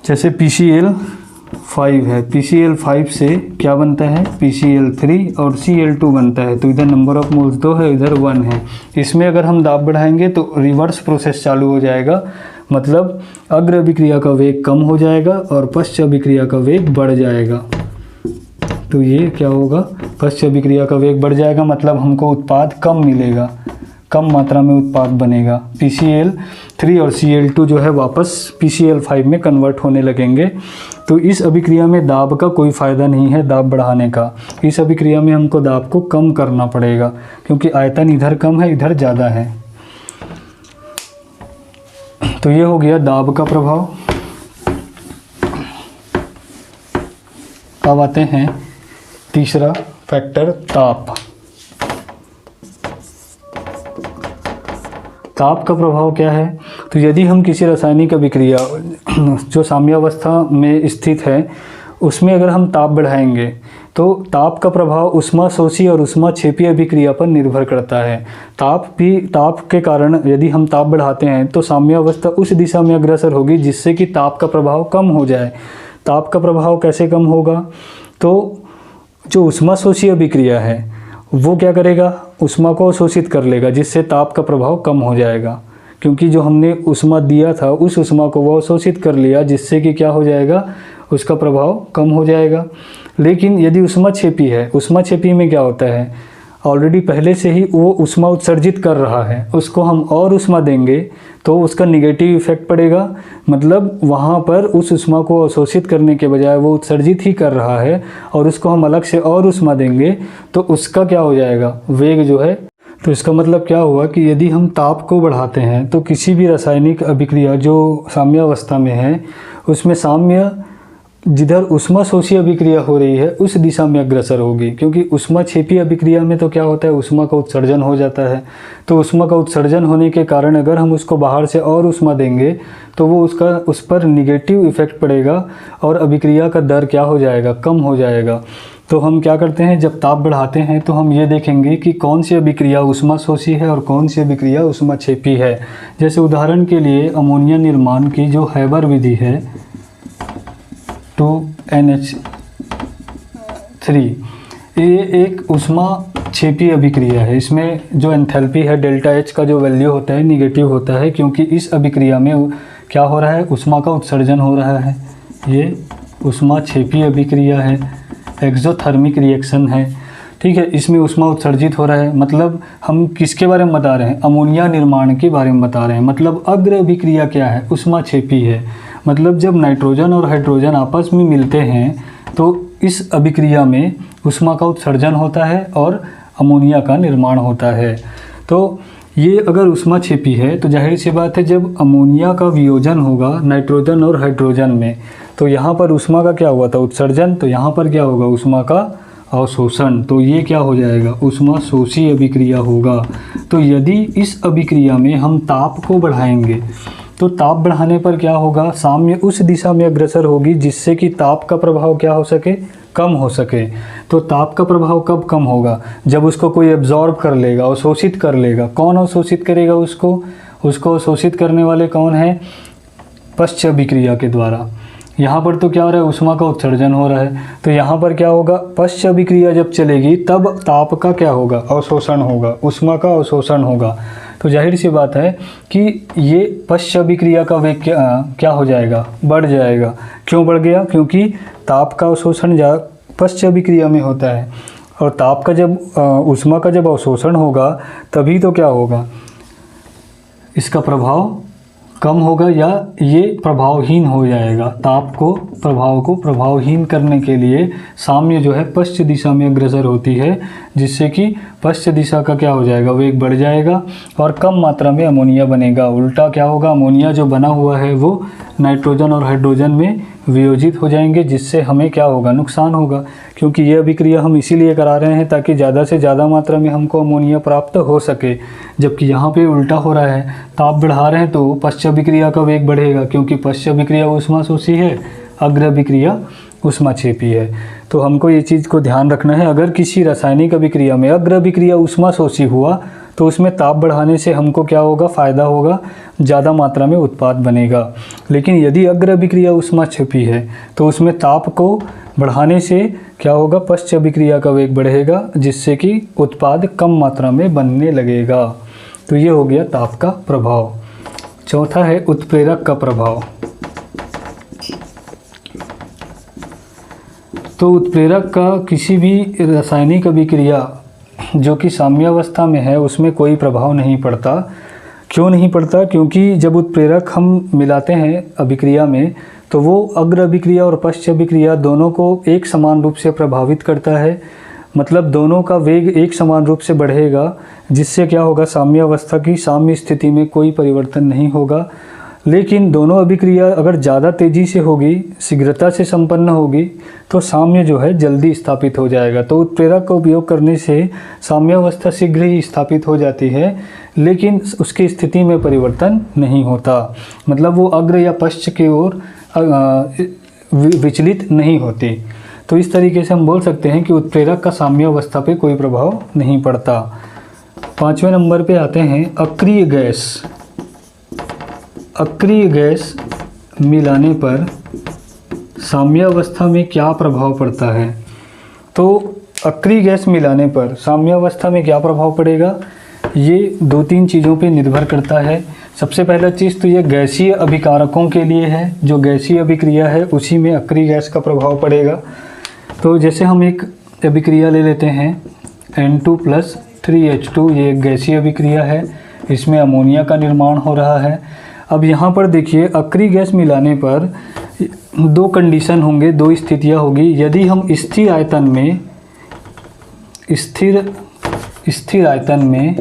जैसे PCl5 है, PCl5 से क्या बनता है, PCl3 और Cl2 बनता है। तो इधर नंबर ऑफ मोल्स 2 है, इधर 1 है। इसमें अगर हम दाब बढ़ाएंगे तो रिवर्स प्रोसेस चालू हो जाएगा, मतलब अग्र अभिक्रिया का वेग कम हो जाएगा और पश्च अभिक्रिया का वेग बढ़ जाएगा। तो ये क्या होगा, पश्च अभिक्रिया का वेग बढ़ जाएगा, मतलब हमको उत्पाद कम मिलेगा, कम मात्रा में उत्पाद बनेगा। PCl3 और Cl2 जो है वापस PCl5 में कन्वर्ट होने लगेंगे। तो इस अभिक्रिया में दाब का कोई फ़ायदा नहीं है, दाब बढ़ाने का। इस अभिक्रिया में हमको दाब को कम करना पड़ेगा, क्योंकि आयतन इधर कम है, इधर ज़्यादा है। तो ये हो गया दाब का प्रभाव। अब आते हैं तीसरा फैक्टर, ताप। ताप का प्रभाव क्या है, तो यदि हम किसी रासायनिक अभिक्रिया जो साम्यावस्था में स्थित है उसमें अगर हम ताप बढ़ाएंगे तो ताप का प्रभाव ऊष्माशोषी और ऊष्माक्षेपी अभिक्रिया पर निर्भर करता है। ताप के कारण यदि हम ताप बढ़ाते हैं तो साम्यावस्था उस दिशा में अग्रसर होगी जिससे कि ताप का प्रभाव कम हो जाए। ताप का प्रभाव कैसे कम होगा, तो जो ऊष्माशोषी अभिक्रिया है वो क्या करेगा, ऊष्मा को शोषित कर लेगा, जिससे ताप का प्रभाव कम हो जाएगा। क्योंकि जो हमने ऊष्मा दिया था उस ऊष्मा को वो शोषित कर लिया, जिससे कि क्या हो जाएगा, उसका प्रभाव कम हो जाएगा। लेकिन यदि ऊष्माक्षेपी है, ऊष्माक्षेपी में क्या होता है, ऑलरेडी पहले से ही वो ऊष्मा उत्सर्जित कर रहा है, उसको हम और ऊष्मा देंगे तो उसका निगेटिव इफेक्ट पड़ेगा। मतलब वहाँ पर उस ऊष्मा को अवशोषित करने के बजाय वो उत्सर्जित ही कर रहा है, और उसको हम अलग से और ऊष्मा देंगे तो उसका क्या हो जाएगा, वेग जो है तो इसका मतलब क्या हुआ कि यदि हम ताप को बढ़ाते हैं तो किसी भी रासायनिक अभिक्रिया जो साम्यावस्था में है उसमें साम्य जिधर ऊष्माशोषी अभिक्रिया हो रही है उस दिशा में अग्रसर होगी, क्योंकि ऊष्माक्षेपी अभिक्रिया में तो क्या होता है, ऊष्मा का उत्सर्जन हो जाता है। तो ऊष्मा का उत्सर्जन होने के कारण अगर हम उसको बाहर से और ऊष्मा देंगे तो वो उस पर निगेटिव इफेक्ट पड़ेगा और अभिक्रिया का दर क्या हो जाएगा, कम हो जाएगा। तो हम क्या करते हैं, जब ताप बढ़ाते हैं तो हम ये देखेंगे कि कौन सी अभिक्रिया ऊष्माशोषी है और कौन सी अभिक्रिया ऊष्माक्षेपी है। जैसे उदाहरण के लिए अमोनिया निर्माण की जो हैबर विधि है 2NH3, ये एक ऊष्माक्षेपी अभिक्रिया है। इसमें जो एंथैल्पी है डेल्टा H का जो वैल्यू होता है निगेटिव होता है, क्योंकि इस अभिक्रिया में क्या हो रहा है, ऊष्मा का उत्सर्जन हो रहा है। ये ऊष्माक्षेपी अभिक्रिया है, एक्सोथर्मिक रिएक्शन है, ठीक है। इसमें ऊष्मा उत्सर्जित हो रहा है, मतलब हम किसके बारे में बता रहे हैं, अमोनिया निर्माण के बारे में बता रहे हैं। मतलब अग्र अभिक्रिया क्या है, ऊष्माक्षेपी है। मतलब जब नाइट्रोजन और हाइड्रोजन आपस में मिलते हैं तो इस अभिक्रिया में ऊष्मा का उत्सर्जन होता है और अमोनिया का निर्माण होता है। तो ये अगर ऊष्माक्षेपी है तो जाहिर सी बात है जब अमोनिया का वियोजन होगा नाइट्रोजन और हाइड्रोजन में तो यहाँ पर ऊष्मा का क्या हुआ था, उत्सर्जन। तो यहाँ पर क्या होगा, ऊष्मा का अवशोषण। तो ये क्या हो जाएगा, ऊष्माशोषी अभिक्रिया होगा। तो यदि इस अभिक्रिया में हम ताप को बढ़ाएंगे तो ताप बढ़ाने पर क्या होगा, साम्य उस दिशा में अग्रसर होगी जिससे कि ताप का प्रभाव क्या हो सके, कम हो सके। तो ताप का प्रभाव कब कम होगा, जब उसको कोई एब्जॉर्ब कर लेगा, अवशोषित कर लेगा। कौन अवशोषित करेगा उसको अवशोषित करने वाले कौन है, पश्च अभिक्रिया के द्वारा। यहाँ पर तो क्या हो रहा है, ऊष्मा का उत्सर्जन हो रहा है। तो यहाँ पर क्या होगा, पश्च अभिक्रिया जब चलेगी तब ताप का क्या होगा, अवशोषण होगा, ऊष्मा का अवशोषण होगा। तो जाहिर सी बात है कि ये पश्च अभिक्रिया का वेग क्या हो जाएगा, बढ़ जाएगा। क्यों बढ़ गया, क्योंकि ताप का अवशोषण पश्च अभिक्रिया में होता है और ताप का जब ऊष्मा का जब अवशोषण होगा तभी तो क्या होगा, इसका प्रभाव कम होगा या ये प्रभावहीन हो जाएगा। ताप को प्रभावहीन करने के लिए साम्य जो है पश्च दिशा में अग्रसर होती है, जिससे कि पश्च दिशा का क्या हो जाएगा, वेग बढ़ जाएगा और कम मात्रा में अमोनिया बनेगा। उल्टा क्या होगा, अमोनिया जो बना हुआ है वो नाइट्रोजन और हाइड्रोजन में वियोजित हो जाएंगे, जिससे हमें क्या होगा, नुकसान होगा। क्योंकि ये अभिक्रिया हम इसीलिए करा रहे हैं ताकि ज़्यादा से ज़्यादा मात्रा में हमको अमोनिया प्राप्त हो सके, जबकि यहाँ पे उल्टा हो रहा है। ताप बढ़ा रहे हैं तो पश्च अभिक्रिया का वेग बढ़ेगा, क्योंकि पश्च अभिक्रिया ऊष्माशोषी है, अग्र अभिक्रिया ऊष्माक्षेपी है। तो हमको ये चीज़ को ध्यान रखना है, अगर किसी रासायनिक अभिक्रिया में अग्र अभिक्रिया ऊष्माशोषी हुआ तो उसमें ताप बढ़ाने से हमको क्या होगा, फ़ायदा होगा, ज़्यादा मात्रा में उत्पाद बनेगा। लेकिन यदि अग्र अभिक्रिया ऊष्माक्षेपी है तो उसमें ताप को बढ़ाने से क्या होगा, पश्च अभिक्रिया का वेग बढ़ेगा, जिससे कि उत्पाद कम मात्रा में बनने लगेगा। तो ये हो गया ताप का प्रभाव। चौथा है उत्प्रेरक का प्रभाव। तो उत्प्रेरक का किसी भी रासायनिक अभिक्रिया जो कि साम्यावस्था में है उसमें कोई प्रभाव नहीं पड़ता। क्यों नहीं पड़ता, क्योंकि जब उत्प्रेरक हम मिलाते हैं अभिक्रिया में तो वो अग्र अभिक्रिया और पश्च अभिक्रिया दोनों को एक समान रूप से प्रभावित करता है। मतलब दोनों का वेग एक समान रूप से बढ़ेगा, जिससे क्या होगा, साम्यावस्था की साम्य स्थिति में कोई परिवर्तन नहीं होगा। लेकिन दोनों अभिक्रिया अगर ज़्यादा तेज़ी से होगी, शीघ्रता से संपन्न होगी, तो साम्य जो है जल्दी स्थापित हो जाएगा। तो उत्प्रेरक का उपयोग करने से साम्यावस्था शीघ्र ही स्थापित हो जाती है, लेकिन उसकी स्थिति में परिवर्तन नहीं होता। मतलब वो अग्र या पश्च की ओर विचलित नहीं होती। तो इस तरीके से हम बोल सकते हैं कि उत्प्रेरक का साम्यावस्था पे कोई प्रभाव नहीं पड़ता। 5वें नंबर पे आते हैं अक्रिय गैस। अक्रिय गैस मिलाने पर साम्यावस्था में क्या प्रभाव पड़ता है। तो अक्रिय गैस मिलाने पर साम्यावस्था में क्या प्रभाव पड़ेगा, ये 2-3 चीज़ों पे निर्भर करता है। सबसे पहला चीज़ तो ये गैसीय अभिकारकों के लिए है, जो गैसीय अभिक्रिया है उसी में अक्रिय गैस का प्रभाव पड़ेगा। तो जैसे हम एक अभिक्रिया ले लेते हैं N2+3H2, ये एक गैसीय अभिक्रिया है, इसमें अमोनिया का निर्माण हो रहा है। अब यहाँ पर देखिए अक्रिय गैस मिलाने पर 2 कंडीशन होंगे, 2 स्थितियाँ होगी। यदि हम स्थिर आयतन में स्थिर स्थिर आयतन में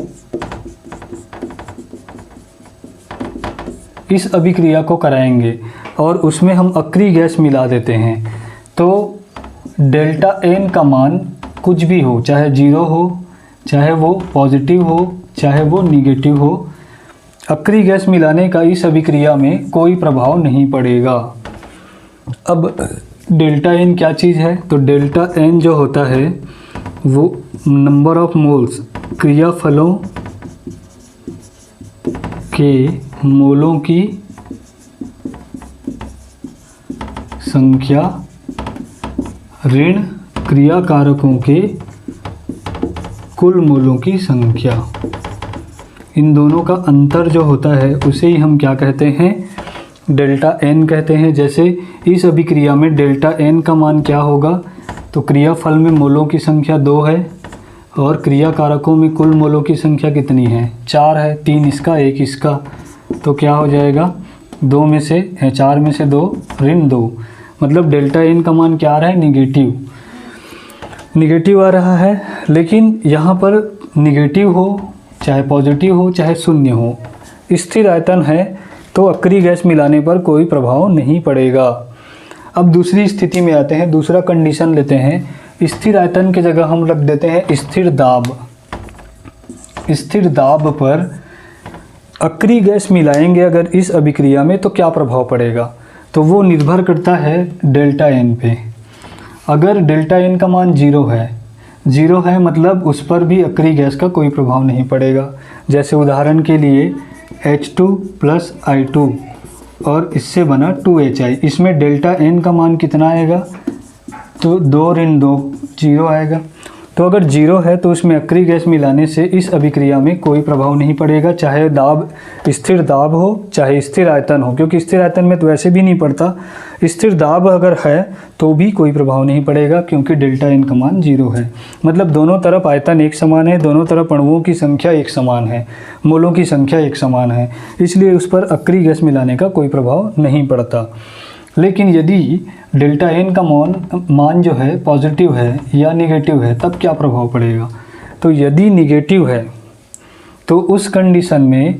इस अभिक्रिया को कराएंगे और उसमें हम अक्रिय गैस मिला देते हैं, तो डेल्टा एन का मान कुछ भी हो, चाहे 0 हो, चाहे वो पॉजिटिव हो, चाहे वो निगेटिव हो, अक्रिय गैस मिलाने का इस अभिक्रिया में कोई प्रभाव नहीं पड़ेगा। अब डेल्टा एन क्या चीज़ है? तो डेल्टा एन जो होता है वो नंबर ऑफ मोल्स, क्रियाफलों के मोलों की संख्या ऋण क्रियाकारकों के कुल मोलों की संख्या, इन दोनों का अंतर जो होता है उसे ही हम क्या कहते हैं? डेल्टा एन कहते हैं। जैसे इस अभिक्रिया में डेल्टा एन का मान क्या होगा? तो क्रियाफल में मोलों की संख्या 2 है और क्रियाकारकों में कुल मोलों की संख्या कितनी है? 4 है, 3 इसका 1 इसका, तो क्या हो जाएगा? 4 में से 2 ऋण 2, मतलब डेल्टा एन का मान क्या आ रहा है? निगेटिव आ रहा है। लेकिन यहाँ पर निगेटिव हो, चाहे पॉजिटिव हो, चाहे शून्य हो, स्थिर आयतन है तो अक्रिय गैस मिलाने पर कोई प्रभाव नहीं पड़ेगा। अब दूसरी स्थिति में आते हैं, दूसरा कंडीशन लेते हैं। स्थिर आयतन की जगह हम रख देते हैं स्थिर दाब। स्थिर दाब पर अक्रिय गैस मिलाएंगे अगर इस अभिक्रिया में तो क्या प्रभाव पड़ेगा? तो वो निर्भर करता है डेल्टा एन पे। अगर डेल्टा एन का मान 0 है मतलब उस पर भी अक्रिय गैस का कोई प्रभाव नहीं पड़ेगा। जैसे उदाहरण के लिए H2 + I2 और इससे बना 2HI, इसमें डेल्टा एन का मान कितना आएगा? तो 2 ऋण 2 0 आएगा। तो अगर 0 है तो उसमें अक्रिय गैस मिलाने से इस अभिक्रिया में कोई प्रभाव नहीं पड़ेगा, चाहे दाब स्थिर दाब हो चाहे स्थिर आयतन हो, क्योंकि स्थिर आयतन में तो वैसे भी नहीं पड़ता। स्थिर दाब अगर है तो भी कोई प्रभाव नहीं पड़ेगा क्योंकि डेल्टा एन का मान 0 है। मतलब दोनों तरफ आयतन एक समान है, दोनों तरफ अणुओं की संख्या एक समान है, मोलों की संख्या एक समान है, इसलिए उस पर अक्रिय गैस मिलाने का कोई प्रभाव नहीं पड़ता। लेकिन यदि डेल्टा एन का मान जो है पॉजिटिव है या निगेटिव है तब क्या प्रभाव पड़ेगा? तो यदि निगेटिव है तो उस कंडीशन में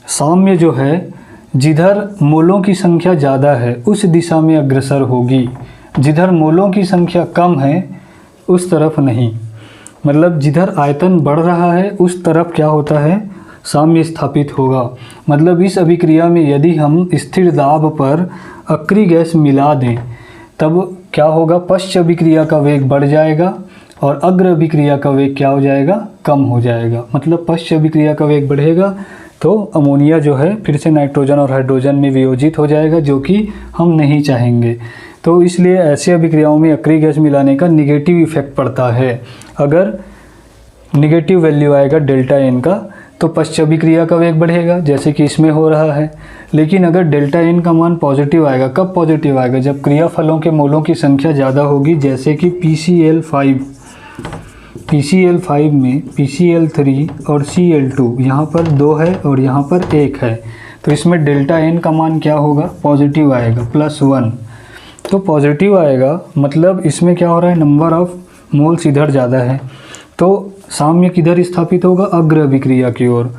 साम्य जो है जिधर मोलों की संख्या ज़्यादा है उस दिशा में अग्रसर होगी, जिधर मोलों की संख्या कम है उस तरफ नहीं। मतलब जिधर आयतन बढ़ रहा है उस तरफ क्या होता है? साम्य स्थापित होगा। मतलब इस अभिक्रिया में यदि हम स्थिर दाब पर अक्रिय गैस मिला दें तब क्या होगा? पश्च अभिक्रिया का वेग बढ़ जाएगा और अग्र अभिक्रिया का वेग क्या हो जाएगा? कम हो जाएगा। मतलब पश्च अभिक्रिया का वेग बढ़ेगा तो अमोनिया जो है फिर से नाइट्रोजन और हाइड्रोजन में वियोजित हो जाएगा, जो कि हम नहीं चाहेंगे। तो इसलिए ऐसी अभिक्रियाओं में अक्रिय गैस मिलाने का निगेटिव इफेक्ट पड़ता है। अगर निगेटिव वैल्यू आएगा डेल्टा एन का तो पश्च अभिक्रिया का वेग बढ़ेगा, जैसे कि इसमें हो रहा है। लेकिन अगर डेल्टा एन का मान पॉजिटिव आएगा, कब पॉजिटिव आएगा? जब क्रियाफलों के मोलों की संख्या ज़्यादा होगी, जैसे कि PCl5 में PCl3 और Cl2, यहाँ पर 2 है और यहाँ पर 1 है, तो इसमें डेल्टा एन का मान क्या होगा? पॉजिटिव आएगा, +1। तो पॉजिटिव आएगा मतलब इसमें क्या हो रहा है? नंबर ऑफ मोल्स इधर ज़्यादा है, तो साम्य किधर स्थापित होगा? अग्र अभिक्रिया की ओर।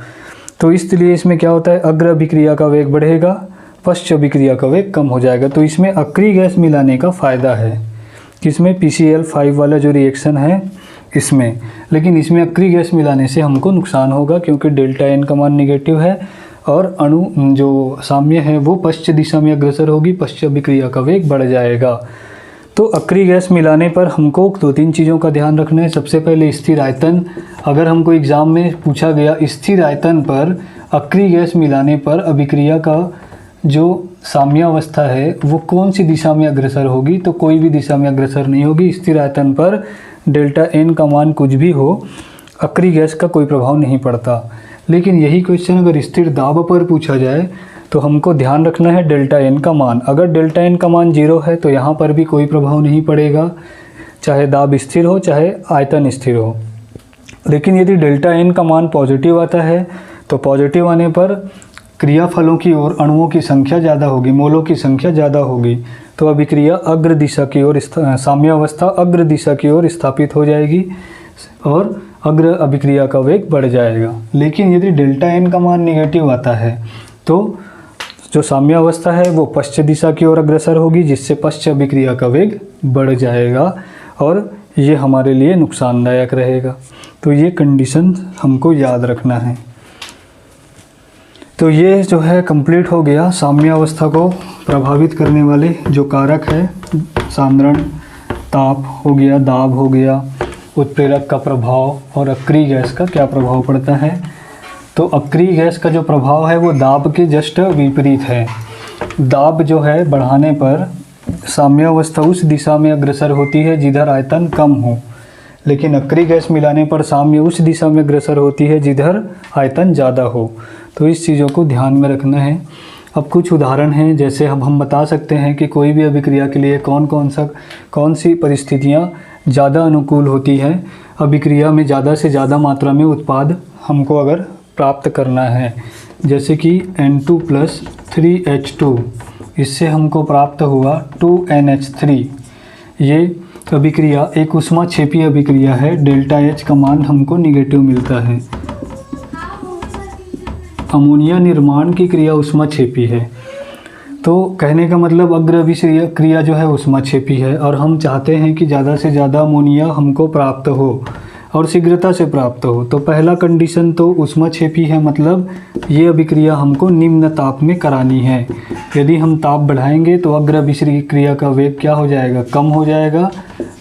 तो इसलिए इसमें क्या होता है? अग्र अभिक्रिया का वेग बढ़ेगा, पश्च अभिक्रिया का वेग कम हो जाएगा। तो इसमें अक्रिय गैस मिलाने का फ़ायदा है, किसमें? PCl5 वाला जो रिएक्शन है इसमें। लेकिन इसमें अक्रिय गैस मिलाने से हमको नुकसान होगा क्योंकि डेल्टा एन का मान निगेटिव है और अणु जो साम्य है वो पश्च दिशा में अग्रसर होगी, पश्च अभिक्रिया का वेग बढ़ जाएगा। तो अक्रिय गैस मिलाने पर हमको 2-3 चीज़ों का ध्यान रखना है। सबसे पहले स्थिर आयतन। अगर हमको एग्ज़ाम में पूछा गया स्थिर आयतन पर अक्रिय गैस मिलाने पर अभिक्रिया का जो साम्यावस्था है वो कौन सी दिशा में अग्रसर होगी? तो कोई भी दिशा में अग्रसर नहीं होगी। स्थिर आयतन पर डेल्टा एन का मान कुछ भी हो, अक्रिय गैस का कोई प्रभाव नहीं पड़ता। लेकिन यही क्वेश्चन अगर स्थिर दाब पर पूछा जाए तो हमको ध्यान रखना है डेल्टा एन का मान। अगर डेल्टा एन का मान 0 है तो यहाँ पर भी कोई प्रभाव नहीं पड़ेगा, चाहे दाब स्थिर हो चाहे आयतन स्थिर हो। लेकिन यदि डेल्टा एन का मान पॉजिटिव आता है तो पॉजिटिव आने पर क्रियाफलों की ओर अणुओं की संख्या ज़्यादा होगी, मोलों की संख्या ज़्यादा होगी, तो अभिक्रिया अग्र दिशा की ओर, साम्यावस्था अग्र दिशा की ओर स्थापित हो जाएगी और अग्र अभिक्रिया का वेग बढ़ जाएगा। लेकिन यदि डेल्टा एन का मान नेगेटिव आता है तो जो साम्यावस्था है वो पश्चिम दिशा की ओर अग्रसर होगी, जिससे पश्चिम अभिक्रिया का वेग बढ़ जाएगा और ये हमारे लिए नुकसानदायक रहेगा। तो ये कंडीशन हमको याद रखना है। तो ये जो है कंप्लीट हो गया साम्यावस्था को प्रभावित करने वाले जो कारक है, सांद्रण, ताप हो गया, दाब हो गया, उत्प्रेरक का प्रभाव और अक्रिय गैस का क्या प्रभाव पड़ता है। तो अक्रिय गैस का जो प्रभाव है वो दाब के जस्ट विपरीत है। दाब जो है बढ़ाने पर साम्यावस्था उस दिशा में अग्रसर होती है जिधर आयतन कम हो, लेकिन अक्रिय गैस मिलाने पर साम्य उस दिशा में अग्रसर होती है जिधर आयतन ज़्यादा हो। तो इस चीज़ों को ध्यान में रखना है। अब कुछ उदाहरण हैं, जैसे हम बता सकते हैं कि कोई भी अभिक्रिया के लिए कौन सी परिस्थितियाँ ज़्यादा अनुकूल होती है। अभिक्रिया में ज़्यादा से ज़्यादा मात्रा में उत्पाद हमको अगर प्राप्त करना है, जैसे कि N2 + 3H2, इससे हमको प्राप्त हुआ 2NH3। ये अभिक्रिया एक ऊष्माक्षेपी अभिक्रिया है। डेल्टा H का मान हमको निगेटिव मिलता है। अमोनिया निर्माण की क्रिया ऊष्माक्षेपी है, तो कहने का मतलब अग्र अभिक्रिया क्रिया जो है ऊष्माक्षेपी है और हम चाहते हैं कि ज़्यादा से ज़्यादा अमोनिया हमको प्राप्त हो और शीघ्रता से प्राप्त हो। तो पहला कंडीशन तो ऊष्माक्षेपी है, मतलब ये अभिक्रिया हमको निम्न ताप में करानी है। यदि हम ताप बढ़ाएंगे तो अग्र अभिक्रिया का वेग क्या हो जाएगा, कम हो जाएगा,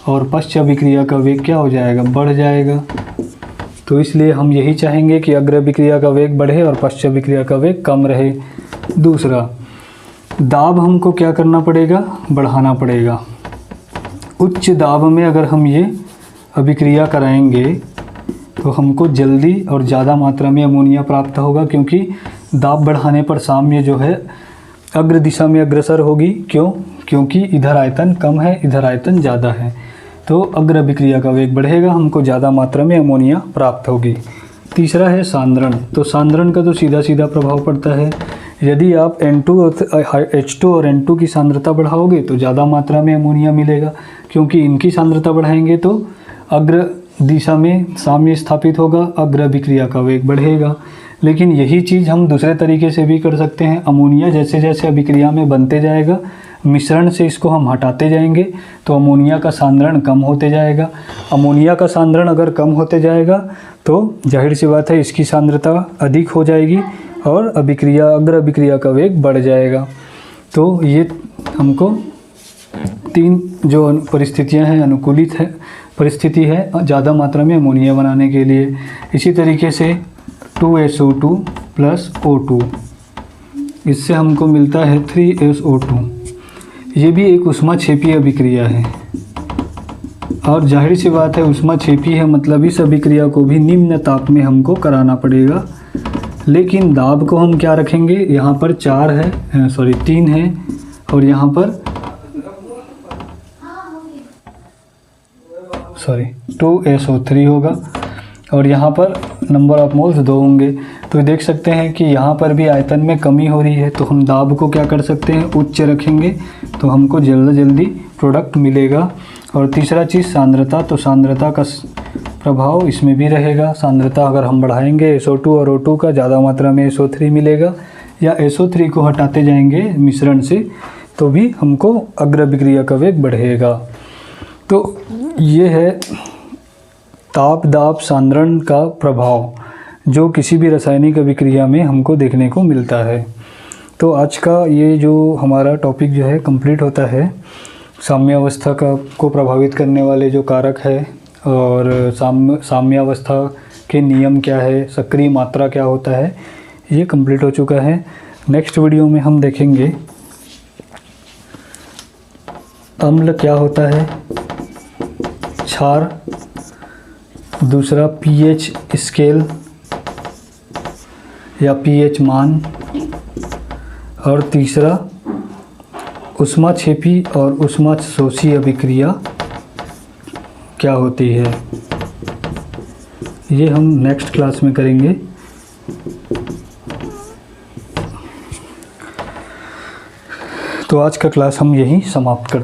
और पश्च अभिक्रिया का वेग क्या हो जाएगा, बढ़ जाएगा। तो इसलिए हम यही चाहेंगे कि अग्र अभिक्रिया का वेग बढ़े और पश्च अभिक्रिया का वेग कम रहे। दूसरा, दाब हमको क्या करना पड़ेगा, बढ़ाना पड़ेगा। उच्च दाब में अगर हम ये अभिक्रिया कराएंगे तो हमको जल्दी और ज़्यादा मात्रा में अमोनिया प्राप्त होगा, क्योंकि दाब बढ़ाने पर साम्य जो है अग्र दिशा में अग्रसर होगी। क्यों? क्योंकि इधर आयतन कम है, इधर आयतन ज़्यादा है, तो अग्र अभिक्रिया का वेग बढ़ेगा, हमको ज़्यादा मात्रा में अमोनिया प्राप्त होगी। तीसरा है सांद्रण। तो सांद्रण का तो सीधा सीधा प्रभाव पड़ता है। यदि आप H2 और N2 की सांद्रता बढ़ाओगे तो ज़्यादा मात्रा में अमोनिया मिलेगा, क्योंकि इनकी सांद्रता बढ़ाएंगे तो अग्र दिशा में साम्य स्थापित होगा, अग्र अभिक्रिया का वेग बढ़ेगा। लेकिन यही चीज़ हम दूसरे तरीके से भी कर सकते हैं। अमोनिया जैसे जैसे अभिक्रिया में बनते जाएगा, मिश्रण से इसको हम हटाते जाएंगे तो अमोनिया का सांद्रण कम होते जाएगा। अमोनिया का सांद्रण अगर कम होते जाएगा तो जाहिर सी बात है इसकी सांद्रता अधिक हो जाएगी और अग्र अभिक्रिया का वेग बढ़ जाएगा। तो ये हमको 3 जो परिस्थितियां हैं, अनुकूलित है परिस्थिति है ज़्यादा मात्रा में अमोनिया बनाने के लिए। इसी तरीके से 2SO2 + O2, इससे हमको मिलता है 3SO2। ये भी एक ऊष्माक्षेपी अभिक्रिया है और जाहिर सी बात है ऊष्माक्षेपी है, मतलब इस अभिक्रिया को भी निम्न ताप में हमको कराना पड़ेगा। लेकिन दाब को हम क्या रखेंगे, यहाँ पर 3 है और यहाँ पर 2SO3 होगा और यहाँ पर नंबर ऑफ मोल्स 2 होंगे। तो देख सकते हैं कि यहाँ पर भी आयतन में कमी हो रही है, तो हम दाब को क्या कर सकते हैं, उच्च रखेंगे, तो हमको जल्दी प्रोडक्ट मिलेगा। और तीसरा चीज़ सांद्रता। तो सांद्रता का प्रभाव इसमें भी रहेगा। सांद्रता अगर हम बढ़ाएंगे SO2 और O2 का, ज़्यादा मात्रा में SO3 मिलेगा, या SO3 को हटाते जाएंगे मिश्रण से तो भी हमको अग्र अभिक्रिया का वेग बढ़ेगा। तो ये है ताप दाब सांद्रण का प्रभाव जो किसी भी रासायनिक अभिक्रिया में हमको देखने को मिलता है। तो आज का ये जो हमारा टॉपिक जो है कंप्लीट होता है। साम्यावस्था को प्रभावित करने वाले जो कारक है और साम्यावस्था के नियम क्या है, सक्रिय मात्रा क्या होता है, ये कंप्लीट हो चुका है। नेक्स्ट वीडियो में हम देखेंगे अम्ल क्या होता है, क्षार, दूसरा pH स्केल या pH मान, और तीसरा ऊष्माक्षेपी और ऊष्माशोषी अभिक्रिया क्या होती है। ये हम नेक्स्ट क्लास में करेंगे। तो आज का क्लास हम यहीं समाप्त करते हैं।